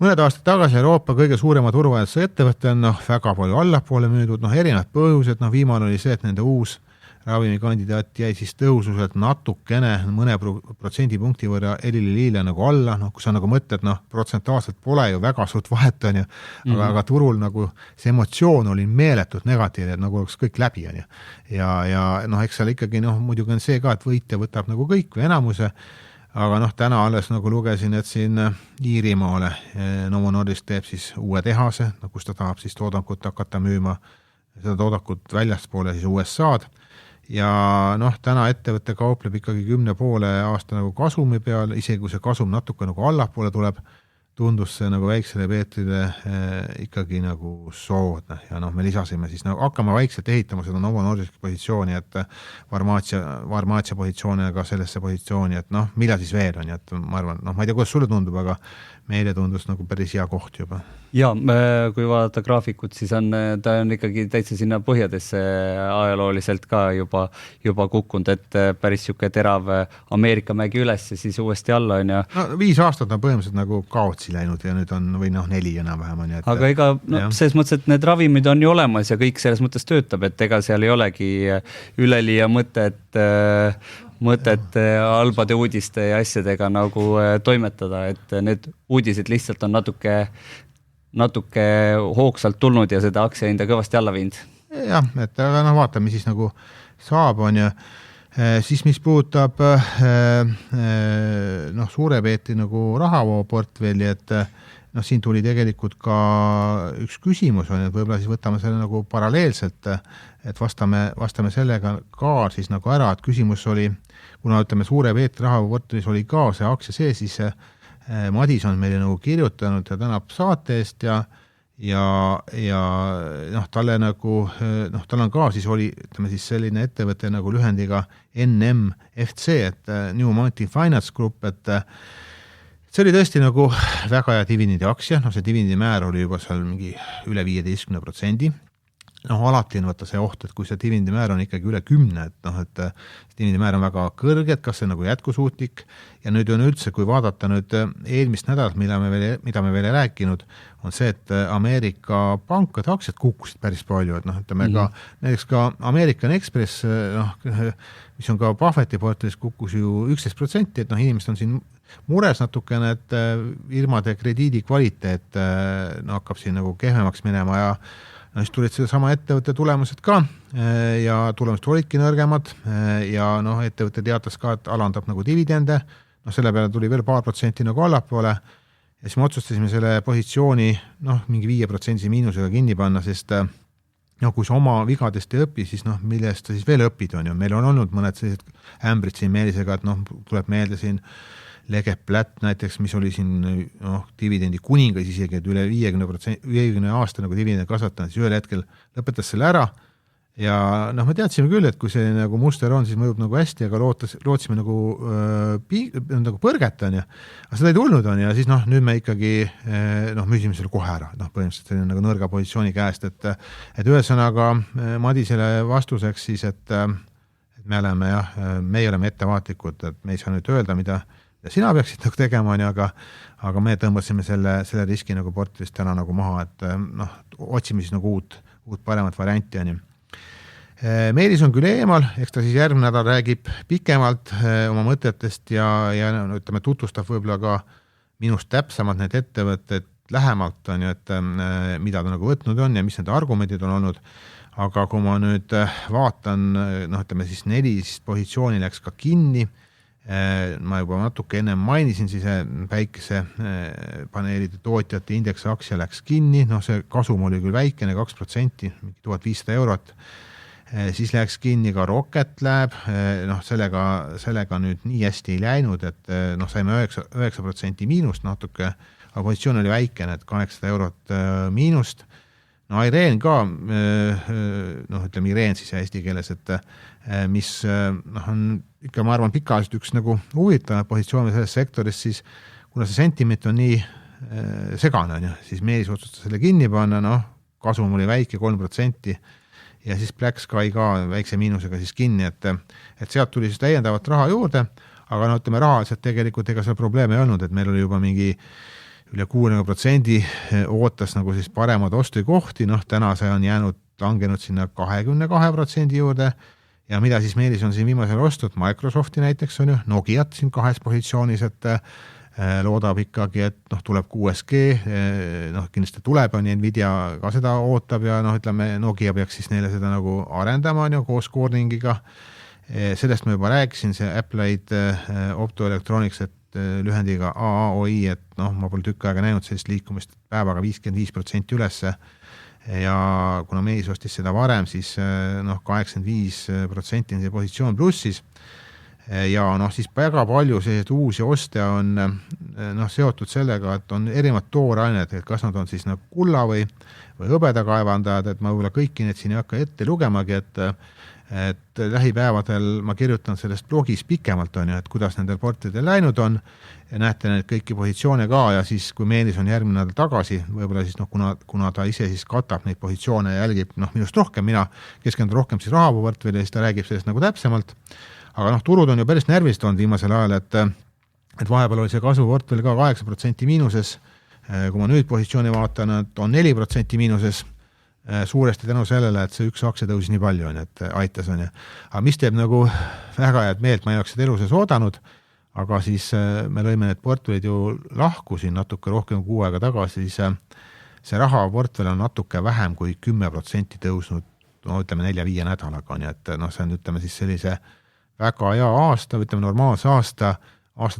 mõned aastad tagasi Euroopa kõige suurema turuväärtuse ettevõte on noh, väga palju allapoole müüdud, noh, erinevad põhjused, noh, viimane oli see, et nende uus ravimikandidaat jäi siis tõususelt natukene mõne protsendipunkti võrra Eli Lilly nagu alla, noh, kui sa nagu mõtled, noh, protsentaalselt pole ju väga suurt vahet, on ju, aga turul nagu see emotsioon oli meeletult negatiivne, et nagu oleks kõik läbi, on ju. Ja noh, eks seal ikkagi, noh, muidugi on see ka, et võitja võtab nagu kõik või enamuse, aga noh, täna alles nagu lugesin, et siin Iirimaale Novo Nordisk teeb siis uue tehase, kus ta tahab siis toodakut hakata müüma, seda toodakut väljaspoole siis USA-d ja noh, täna ettevõtte kaupleb ikkagi 10,5 aasta nagu kasumi peal, isegi kui see kasum natuke nagu allapoole tuleb, tundus see nagu väiksele Peetrile ikkagi nagu soodne ja noh, me lisasime siis nagu hakkame vaikselt ehitama seda Novo Nordiski positsiooni, et farmaatsia positsiooni ka sellesse positsiooni, et noh, mida siis veel on, et ma arvan, noh, ma ei tea, kuidas sulle tundub, aga meile tundus nagu päris hea koht juba. Ja, kui vaadata graafikut, siis ta on ikkagi täitsa sinna põhjadesse ajalooliselt ka juba kukkunud, et päris siuke terav Ameerika mägi üles ja siis uuesti alla on ja... No, 5 aastat on põhimõtteliselt nagu kaotsi plussi läinud ja nüüd on või 4 enam-vähem on. Aga ega selles mõttes, et need ravimid on ju olemas ja kõik selles mõttes töötab, et ega seal ei olegi üleliia mõtet halbade uudiste ja asjadega nagu toimetada, et need uudised lihtsalt on natuke hoogsalt tulnud ja seda aktsiahinda kõvasti alla viinud. Jah, et aga vaatame siis nagu saab on ja siis mis puudutab suure peeti nagu rahavooportfelli, et siin tuli tegelikult ka üks küsimus on, et võib-olla siis võtame selle nagu paralleelselt, et vastame sellega ka siis nagu ära, et küsimus oli, kuna ütleme suure peeti rahavooportfellis oli ka see aktsia sees, siis Madis on meile nagu kirjutanud ja tänab saate eest ja talle nagu, tal on ka siis oli, ütleme siis selline ettevõte nagu lühendiga NMFC, et New Mountain Finance Group, et see oli tõesti nagu väga hea dividendi aktsia, see dividendi määr oli juba seal mingi üle 15%. Alati on võtta see oht, et kui see dividendi määr on ikkagi üle 10, et dividendi määr on väga kõrge, et kas see nagu jätkusuutlik ja nüüd on üldse, kui vaadata nüüd eelmist nädalat, mida me veel ei rääkinud, on see, et Ameerika pankade aktsiad kukkusid päris palju, et ütleme ka näiteks ka American Express, mis on ka Buffetti portfellis kukkus ju 11%, et inimesed on siin mures natukene, et firmade krediidi kvaliteet hakkab siin nagu kehvemaks minema ja siis tulid selle sama ettevõtte tulemused ka ja tulemused olidki nõrgemad ja ettevõtte teatas ka, et alandab nagu dividende, selle peale tuli veel paar protsenti nagu allapoole ja siis me otsustasime selle positsiooni mingi 5% miinusega kinni panna, sest kui sa oma vigadest ei õpi, siis millest sa siis veel õpid on ju, meil on olnud mõned sellised ämbrid siin Meelisega, et tuleb meelde siin Legeplätt näiteks, mis oli siin dividendi kuningas isegi, et üle 50 aasta nagu dividend kasvatanud, siis ühel hetkel lõpetas selle ära ja me teadsime küll, et kui see nagu muster on, siis mõjub nagu hästi, aga lootsime nagu põrget on ja seda ei tulnud on ja siis nüüd me ikkagi müüsime selle kohe ära, põhimõtteliselt selline nagu nõrga positsiooni käest, et ühesõnaga Madisele vastuseks siis, et me oleme ettevaatlikud, et me ei saa nüüd öelda, mida sina peaksid nagu tegema, aga me tõmbasime selle riski nagu portfellist täna nagu maha, et otsime siis nagu uut paremat varianti on ju. Meelis on küll eemal, eks ta siis järgmine nädal räägib pikemalt oma mõtetest ja ütleme, tutvustab võib-olla ka minust täpsemalt need ettevõtted lähemalt on ju, et mida ta nagu võtnud on ja mis need argumendid on olnud, aga kui ma nüüd vaatan, ütleme siis 4 positsiooni läks ka kinni, ma juba natuke enne mainisin, siis päikesepaneelide tootjate indeksi aktsia läks kinni, see kasum oli küll väikene, 2%, 1500 eurot, siis läks kinni ka Rocket Lab, sellega nüüd nii hästi ei läinud, et saime 9% miinust natuke, aga positsioon oli väikene, et 800 eurot miinust, Ireen ka, ütleme Ireen siis eesti keeles, et mis on ikka, ma arvan, pikaajalist üks nagu huvitav positsioon selles sektoris, siis kuna see sentiment on nii segane, siis Meelis otsustas selle kinni panna, kasum oli väike 3% ja siis Black Sky ka väikse miinusega siis kinni, et sealt tuli siis täiendavat raha juurde, aga ütleme rahaliselt tegelikult ega seal probleeme ei olnud, et meil oli juba mingi üle 60% ootas nagu siis paremad ostukohti, täna see on langenud sinna 22% juurde ja mida siis Meelis on siin viimasel ostud, Microsofti näiteks on ju, Nokiat siin 2 positsioonis, et loodab ikkagi, et tuleb 6G, kindlasti tuleb, on Nvidia ka seda ootab ja ütleme, Nokia peaks siis neile seda nagu arendama on ju koos Corningiga, sellest ma juba rääkisin, see Applied Optoelectronics, et lühendiga AAOI, et ma pole tükk aega näinud sellist liikumist päevaga 55% ülesse ja kuna Meelis ostis seda varem, siis 85% on see positsioon plussis ja siis väga palju selliseid uusi oste on seotud sellega, et on erinevad toorained, et kas nad on siis kulla või hõbedakaevandajad, et ma võib-olla kõiki need siin ei hakka ette lugemagi, et lähipäevadel ma kirjutan sellest blogis pikemalt on ju, et kuidas nendel portidel läinud on ja näete need kõiki positsioone ka ja siis kui Meelis on järgmine nädal tagasi, võib-olla siis kuna ta ise siis katab neid positsioone ja jälgib minust rohkem, mina keskendun rohkem siis rahaportfelli ja siis ta räägib sellest nagu täpsemalt, aga turud on ju päris närvist olnud viimasel ajal, et vahepeal oli see kasvuportfell ka 8% miinuses kui ma nüüd positsiooni vaatan, et on 4% miinuses, suuresti tänu sellele, et see üks aktsia tõusis nii palju, et aitas on. Aga mis teeb nagu väga head meelt, ma ei oleks seda eluses oodanud, aga siis me lõime need portfellid ju lahku siin natuke rohkem 6 aega tagasi, siis see rahaportfell on natuke vähem kui 10% tõusnud, no ütleme 4-5 nädalaga, nii et see on ütleme siis sellise väga hea aasta, ütleme normaalse aasta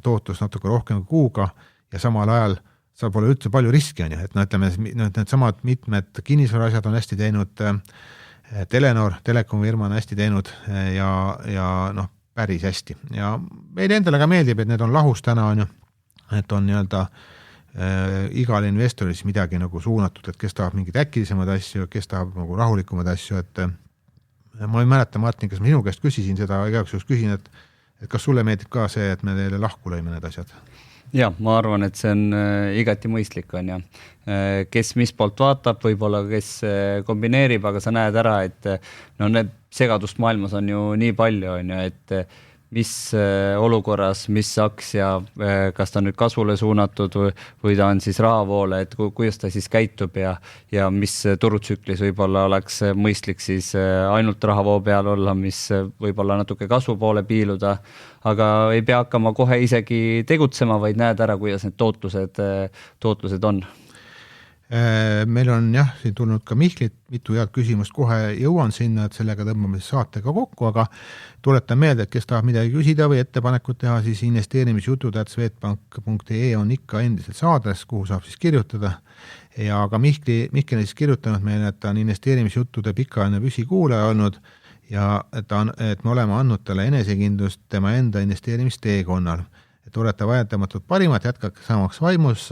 tootlus natuke rohkem kui kuuga ja samal ajal seal pole üldse palju riski on ju, et ütleme need samad mitmed kinnisvaraasjad on hästi teinud, Telenor, Telekomi firma on hästi teinud ja päris hästi ja meile endale ka meeldib, et need on lahus täna on ju, et on nii-öelda igal investoris midagi nagu suunatud, et kes tahab mingeid äkilisemaid asju, kes tahab nagu rahulikumaid asju, et ma ei mäleta, Martin, kas minu käest küsisin seda, igaks juhul küsin, et kas sulle meeldib ka see, et me teile lahku lõime need asjad? Ja, ma arvan, et see on igati mõistlik on ja kes mis poolt vaatab, võib-olla kes kombineerib, aga sa näed ära, et need segadust maailmas on ju nii palju on ja, et mis olukorras, mis aktsia, kas ta nüüd kasvule suunatud või ta on siis rahavoole, et kuidas ta siis käitub ja mis turutsüklis võib-olla oleks mõistlik siis ainult rahavoo peal olla, mis võib-olla natuke kasvu poole piiluda, aga ei pea hakkama kohe isegi tegutsema, vaid näed ära, kuidas need tootlused on. Meil on jah, siin tulnud ka Mihklit, mitu head küsimust, kohe jõuan sinna, et sellega tõmbame saatega kokku, aga tuletan meelde, et kes tahab midagi küsida või ettepanekut teha, siis investeerimisjutud@swedbank.ee on ikka endiselt see aadress, kuhu saab siis kirjutada ja ka Mihkel on siis kirjutanud meile, et ta on investeerimisjuttude pikaajaline püsikuulaja olnud ja et me oleme andnud talle enesekindlust tema enda investeerimisteekonnal. Et olete vajatamatult parimat, jätkake samas vaimus,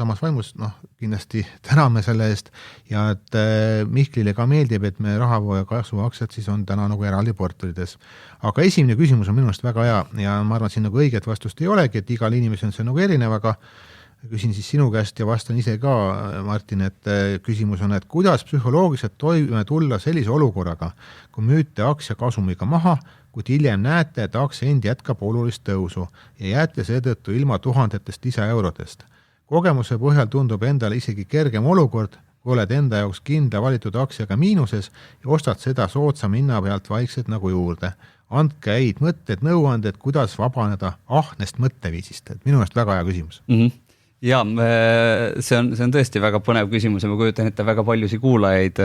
kindlasti täname selle eest ja et Mihklile ka meeldib, et me rahavoo ja kasvu aktsiad siis on täna nagu eraldi portfellides. Aga esimene küsimus on minu arust väga hea ja ma arvan, et siin nagu õiget vastust ei olegi, et igal inimesel on see nagu erinev, aga küsin siis sinu käest ja vastan ise ka, Martin, et küsimus on, et kuidas psühholoogiliselt toime tulla sellise olukorraga, kui müüte aktsia kasumiga maha, kuid hiljem näete, et aktsia endi jätkab olulist tõusu ja jääte seetõttu ilma tuhandetest lisaeurodest. Kogemuse põhjal tundub endale isegi kergem olukord, kui oled enda jaoks kindla valitud aktsiaga miinuses ja ostad seda soodsam hinna pealt vaikselt nagu juurde. Andke häid mõtted, nõuanded, kuidas vabaneda ahnest mõtteviisist. Et minu eest väga hea küsimus. Ja see on tõesti väga põnev küsimus ja ma kujutan ette väga paljusi kuulajaid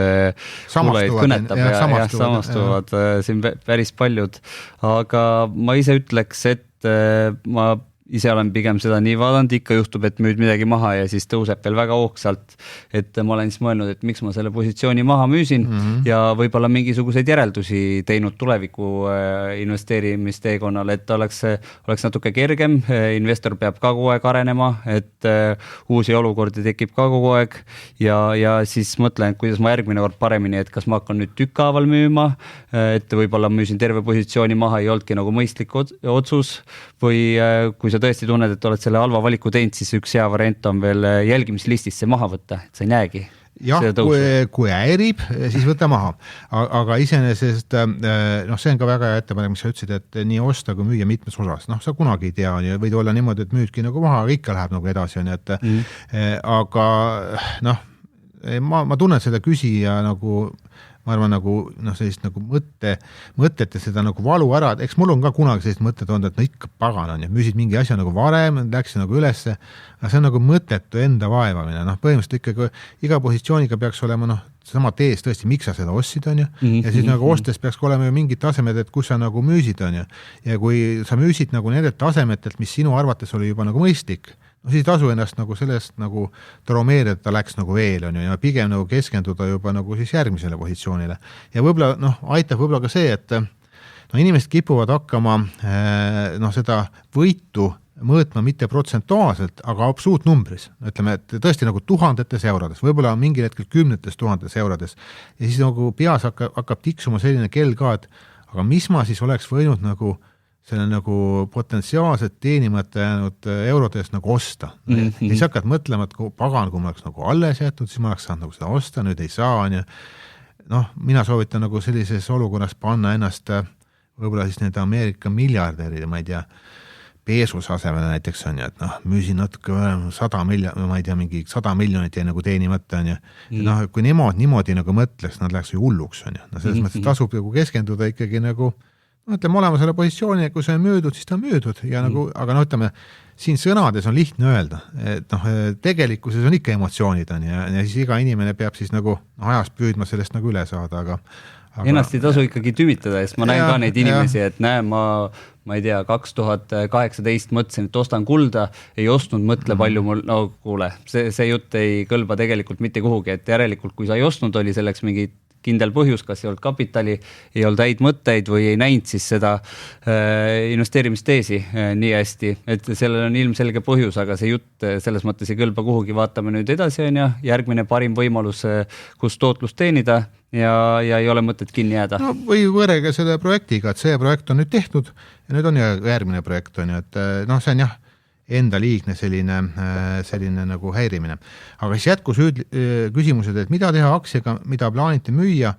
kõnetab ja samastuvad siin päris paljud, aga ma ise ütleks, et ma ise olen pigem seda nii vaadanud, ikka juhtub, et müüd midagi maha ja siis tõuseb veel väga hoogsalt, et ma olen siis mõelnud, et miks ma selle positsiooni maha müüsin ja võib-olla mingisuguseid järeldusi teinud tuleviku investeerimisteekonnal, et oleks natuke kergem, investor peab ka kogu aeg arenema, et uusi olukordi tekib ka kogu aeg ja siis mõtlen, kuidas ma järgmine kord paremini, et kas ma hakkan nüüd tükkaaval müüma, et võib-olla müüsin terve positsiooni maha, ei olnudki nagu mõistlik otsus või kui sa tõesti tunned, et oled selle halva valiku teinud, siis üks hea variant on veel jälgimislistisse maha võtta, et sa ei näegi. Jah, kui häirib, siis võta maha. Aga iseenesest, see on ka väga hea ettepanek, mis sa ütlesid, et nii osta kui müüa mitmes osas. Sa kunagi ei tea, võid olla niimoodi, et müüdki nagu maha, aga ikka läheb nagu edasi. Aga ma tunnen seda küsija nagu ma arvan nagu sellist nagu mõtet ja seda nagu valu ära, eks mul on ka kunagi sellist mõtted olnud, et ikka pagan on ja müüsid mingi asja nagu varem, läks nagu ülesse, aga see on nagu mõttetu enda vaevamine, põhimõtteliselt ikkagi iga positsiooniga peaks olema sama tees tõesti, miks sa seda ostsid on ju, ja siis nagu ostes peaks olema ju mingid tasemed, et kus sa nagu müüsid on ju, ja kui sa müüsid nagu nendelt tasemetelt, mis sinu arvates oli juba nagu mõistlik, siis ei tasu ennast nagu sellest nagu tromeerida, et ta läks nagu veel on ju, ja pigem nagu keskenduda juba nagu siis järgmisele positsioonile. Ja võib-olla aitab võib-olla ka see, et inimesed kipuvad hakkama seda võitu mõõtma mitte protsentuaalselt, aga absoluutnumbris. Ütleme, et tõesti nagu tuhandetes eurodes, võib-olla mingil hetkel 10 000 eurodes. Ja siis nagu peas hakkab tiksuma selline kell ka, et aga mis ma siis oleks võinud nagu selle nagu potentsiaalselt teenimata jäänud eurodes nagu osta. Siis hakkad mõtlema, et pagan, kui ma oleks nagu alles jätud, siis ma oleks saanud nagu seda osta, nüüd ei saa. Mina soovitan nagu sellises olukorras panna ennast võib-olla siis need Ameerika miljardärid, ma ei tea, peesus asemel näiteks on ju, et noh, müüsin natuke 100 miljonit, ma ei tea, mingi 100 miljonit jäi nagu teenimata on ju. Noh, kui niimoodi nagu mõtleks, nad läheks ju hulluks on ju. No selles mõttes tasub nagu keskenduda ikkagi nagu, no ütleme olema selle positsiooni, kui see on müüdud, siis ta on müüdud ja nagu, aga no ütleme, siin sõnades on lihtne öelda, et noh, tegelikkuses on ikka emotsioonid on ja siis iga inimene peab siis nagu ajas püüdma sellest nagu üle saada, aga ennast ei tasu ikkagi tümitada, sest ma näen ka neid inimesi, et näe, ma ei tea, 2018 mõtlesin, et ostan kulda, ei ostnud, mõtle palju mul, no kuule, see jutt ei kõlba tegelikult mitte kuhugi, et järelikult, kui sa ei ostnud, oli selleks mingi kindel põhjus, kas ei olnud kapitali, ei olnud häid mõtteid või ei näinud siis seda investeerimisteesi nii hästi, et sellel on ilmselge põhjus, aga see jutt selles mõttes ei kõlba kuhugi, vaatame nüüd edasi on ja järgmine parim võimalus, kus tootlust teenida ja ei ole mõtet kinni jääda. No või võrrega selle projektiga, et see projekt on nüüd tehtud ja nüüd on järgmine projekt on ju, et noh, see on jah, enda liigne selline nagu häirimine. Aga siis jätkus küsimused, et mida teha aktsiaga, mida plaanite müüa,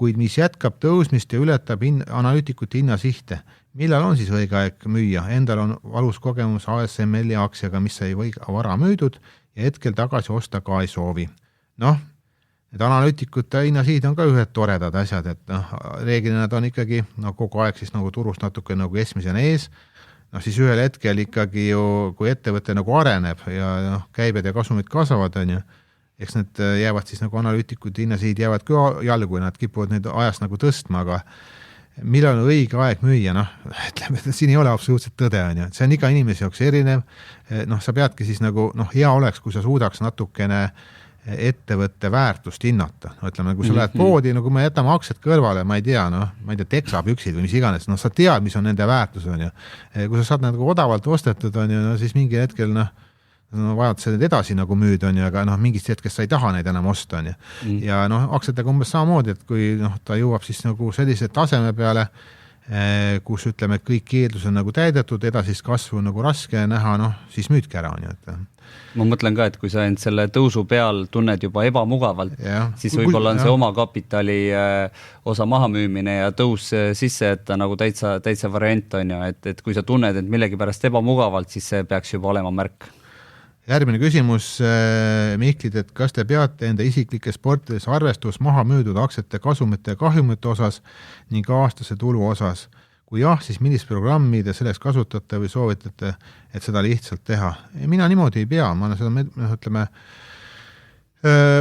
kuid mis jätkab tõusmist ja ületab analüütikute hinnasihte. Millal on siis õige aeg müüa? Endal on valus kogemus ASML aktsiaga, mis sai vara müüdud ja hetkel tagasi osta ka ei soovi. Noh, need analüütikute hinnasihid on ka ühed toredad asjad, et noh, reeglina nad on ikkagi kogu aeg siis nagu turust natuke nagu keskmisena ees. No siis ühel hetkel ikkagi ju, kui ettevõte nagu areneb ja noh, käibed ja kasumid kasvavad, on ju, eks need jäävad siis nagu analüütikud hinnasihid jäävad ka jalgu ja nad kipuvad neid ajast nagu tõstma, aga millal on õige aeg müüa, noh, ütleme, siin ei ole absoluutselt tõde, on ju, see on iga inimese jaoks erinev, noh, sa peadki siis nagu, noh, hea oleks, kui sa suudaks natukene ettevõtte väärtust hinnata. No, ütleme, kui sa lähed poodi, no kui me jätame aktsiad kõrvale, ma ei tea, teksapüksid või mis iganes, no sa tead, mis on nende väärtus, on ju. Kui sa saad nagu odavalt ostetud, on ju, no siis mingi hetkel, vajad seda edasi nagu müüd, on ju, aga noh, mingist hetkest sa ei taha neid enam osta, on ju. Ja noh, aktsiatega umbes samamoodi, et kui noh, ta jõuab siis nagu sellise taseme peale, kus ütleme, et kõik keeldus on nagu täidetud, edasist kasvu on nagu raske näha, noh, siis müüdki ära, on ju, et ma mõtlen ka, et kui sa end selle tõusu peal tunned juba ebamugavalt, siis võib-olla on see oma kapitali osa mahamüümine ja tõus sisse, et ta nagu täitsa variant on ju, et kui sa tunned, et millegi pärast ebamugavalt, siis see peaks juba olema märk. Järgmine küsimus Mihklid, et kas te peate enda isiklikes sportides arvestus maha müüdud aktsiate kasumite ja kahjumite osas ning aastase tulu osas? Kui jah, siis millist programmi te selleks kasutate või soovitate, et seda lihtsalt teha? Mina niimoodi ei pea, ma ütleme,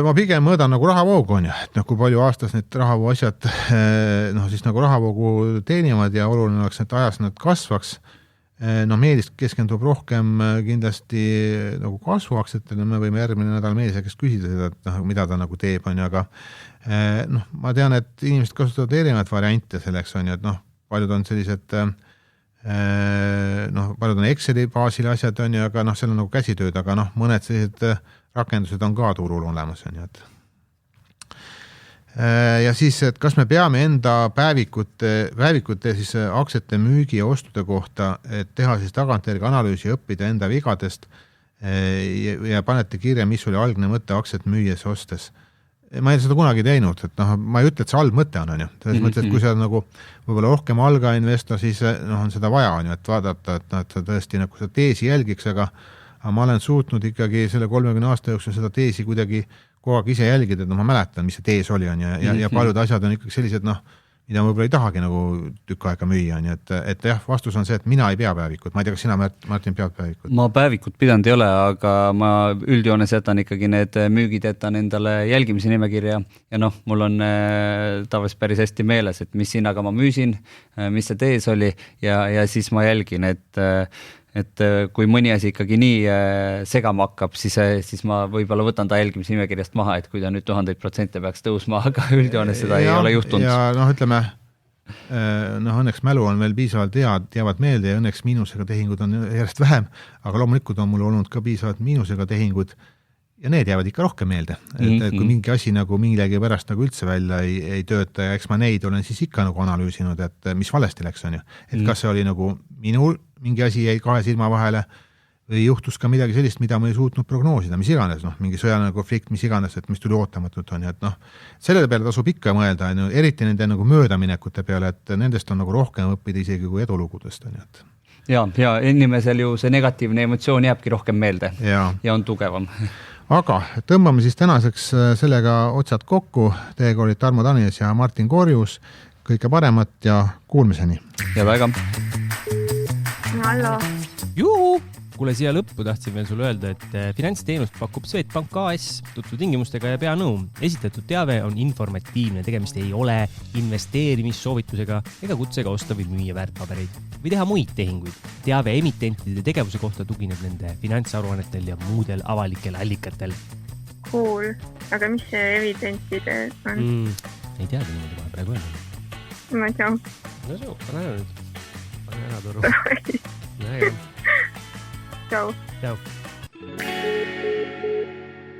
ma pigem mõõdan nagu rahavoogu on ju, et noh, kui palju aastas need rahavoo asjad, noh siis nagu rahavoogu teenivad ja oluline oleks, et ajas nad kasvaks. No Meelis keskendub rohkem kindlasti nagu kasvuaktsiatele, me võime järgmine nädal Meelise käest küsida seda, et noh, mida ta nagu teeb on ju, aga noh, ma tean, et inimesed kasutavad erinevaid variante selleks on ju, et noh, paljud on sellised, noh, paljud on Exceli baasil asjad on ju, aga noh, seal on nagu käsitööd, aga noh, mõned sellised rakendused on ka turul olemas on ju, et ja siis, et kas me peame enda päevikute siis aktsiate müügi ja ostude kohta, et teha siis tagantjärgi analüüsi ja õppida enda vigadest ja panete kirja, mis oli algne mõte aktsiat müües ostes. Ma ei ole seda kunagi teinud, et noh, ma ei ütle, et see halb mõte on ju. Selles mõttes, et kui sa nagu võib-olla rohkem algainvestor, siis noh, on seda vaja on ju, et vaadata, et noh, et sa tõesti nagu seda teesi jälgiks, aga ma olen suutnud ikkagi selle 30 aasta jooksul seda teesi kuidagi kogu aeg ise jälgida, et no ma mäletan, mis see tees oli on ja paljud asjad on ikkagi sellised, noh, mida võib-olla ei tahagi nagu tükk aega müüa, on ju, et jah, vastus on see, et mina ei pea päevikut, ma ei tea, kas sina, Martin, pead päevikut? Ma päevikut pidanud ei ole, aga ma üldjoones jätan ikkagi need müügid, jätan endale jälgimise nimekirja ja noh, mul on tavaliselt päris hästi meeles, et mis hinnaga ma müüsin, mis see tees oli ja siis ma jälgin, et kui mõni asi ikkagi nii segama hakkab, siis ma võib-olla võtan ta jälgimise nimekirjast maha, et kui ta nüüd 1000% peaks tõusma, aga üldjoones seda ei ole juhtunud. Ja noh, ütleme, noh, õnneks mälu on veel piisavalt jäävad meelde ja õnneks miinusega tehingud on järjest vähem, aga loomulikult on mul olnud ka piisavalt miinusega tehingud ja need jäävad ikka rohkem meelde. Et kui mingi asi nagu millegi pärast nagu üldse välja ei tööta ja eks ma neid olen siis ikka nagu analüüsinud, et mis valesti läks on ju. Et kas see oli nagu minul mingi asi jäi kahe silma vahele või juhtus ka midagi sellist, mida ma ei suutnud prognoosida, mis iganes, noh, mingi sõjaline konflikt, mis iganes, et mis tuli ootamatult on ja et noh, sellele peale tasub ikka mõelda, eriti nende nagu möödaminekute peale, et nendest on nagu rohkem õppida isegi kui edulugudest on ju, et ja inimesel ju see negatiivne emotsioon jääbki rohkem meelde ja on tugevam. Aga tõmbame siis tänaseks sellega otsad kokku. Teiega olid Tarmo Tanies ja Martin Korjus. Kõike paremat ja kuulmiseni. Ja väga. Hallo. Juhu! Kuule, siia lõppu tahtsin veel sulle öelda, et finantsteenust pakub Swedbank AS tutvu tingimustega ja pea nõu. Esitatud teave on informatiivne, tegemist ei ole investeerimissoovitusega ega kutsega osta või müüa väärtpabereid või teha muid tehinguid. Teave emitentide tegevuse kohta tugineb nende finantsaruannetel ja muudel avalikel allikatel. Cool. Aga mis see evidentide on? Ei teagi niimoodi kohe praegu öelda. Ma ei tea. No see, pane ära nüüd. Pane ära toru. Näe. Ciao. Ciao.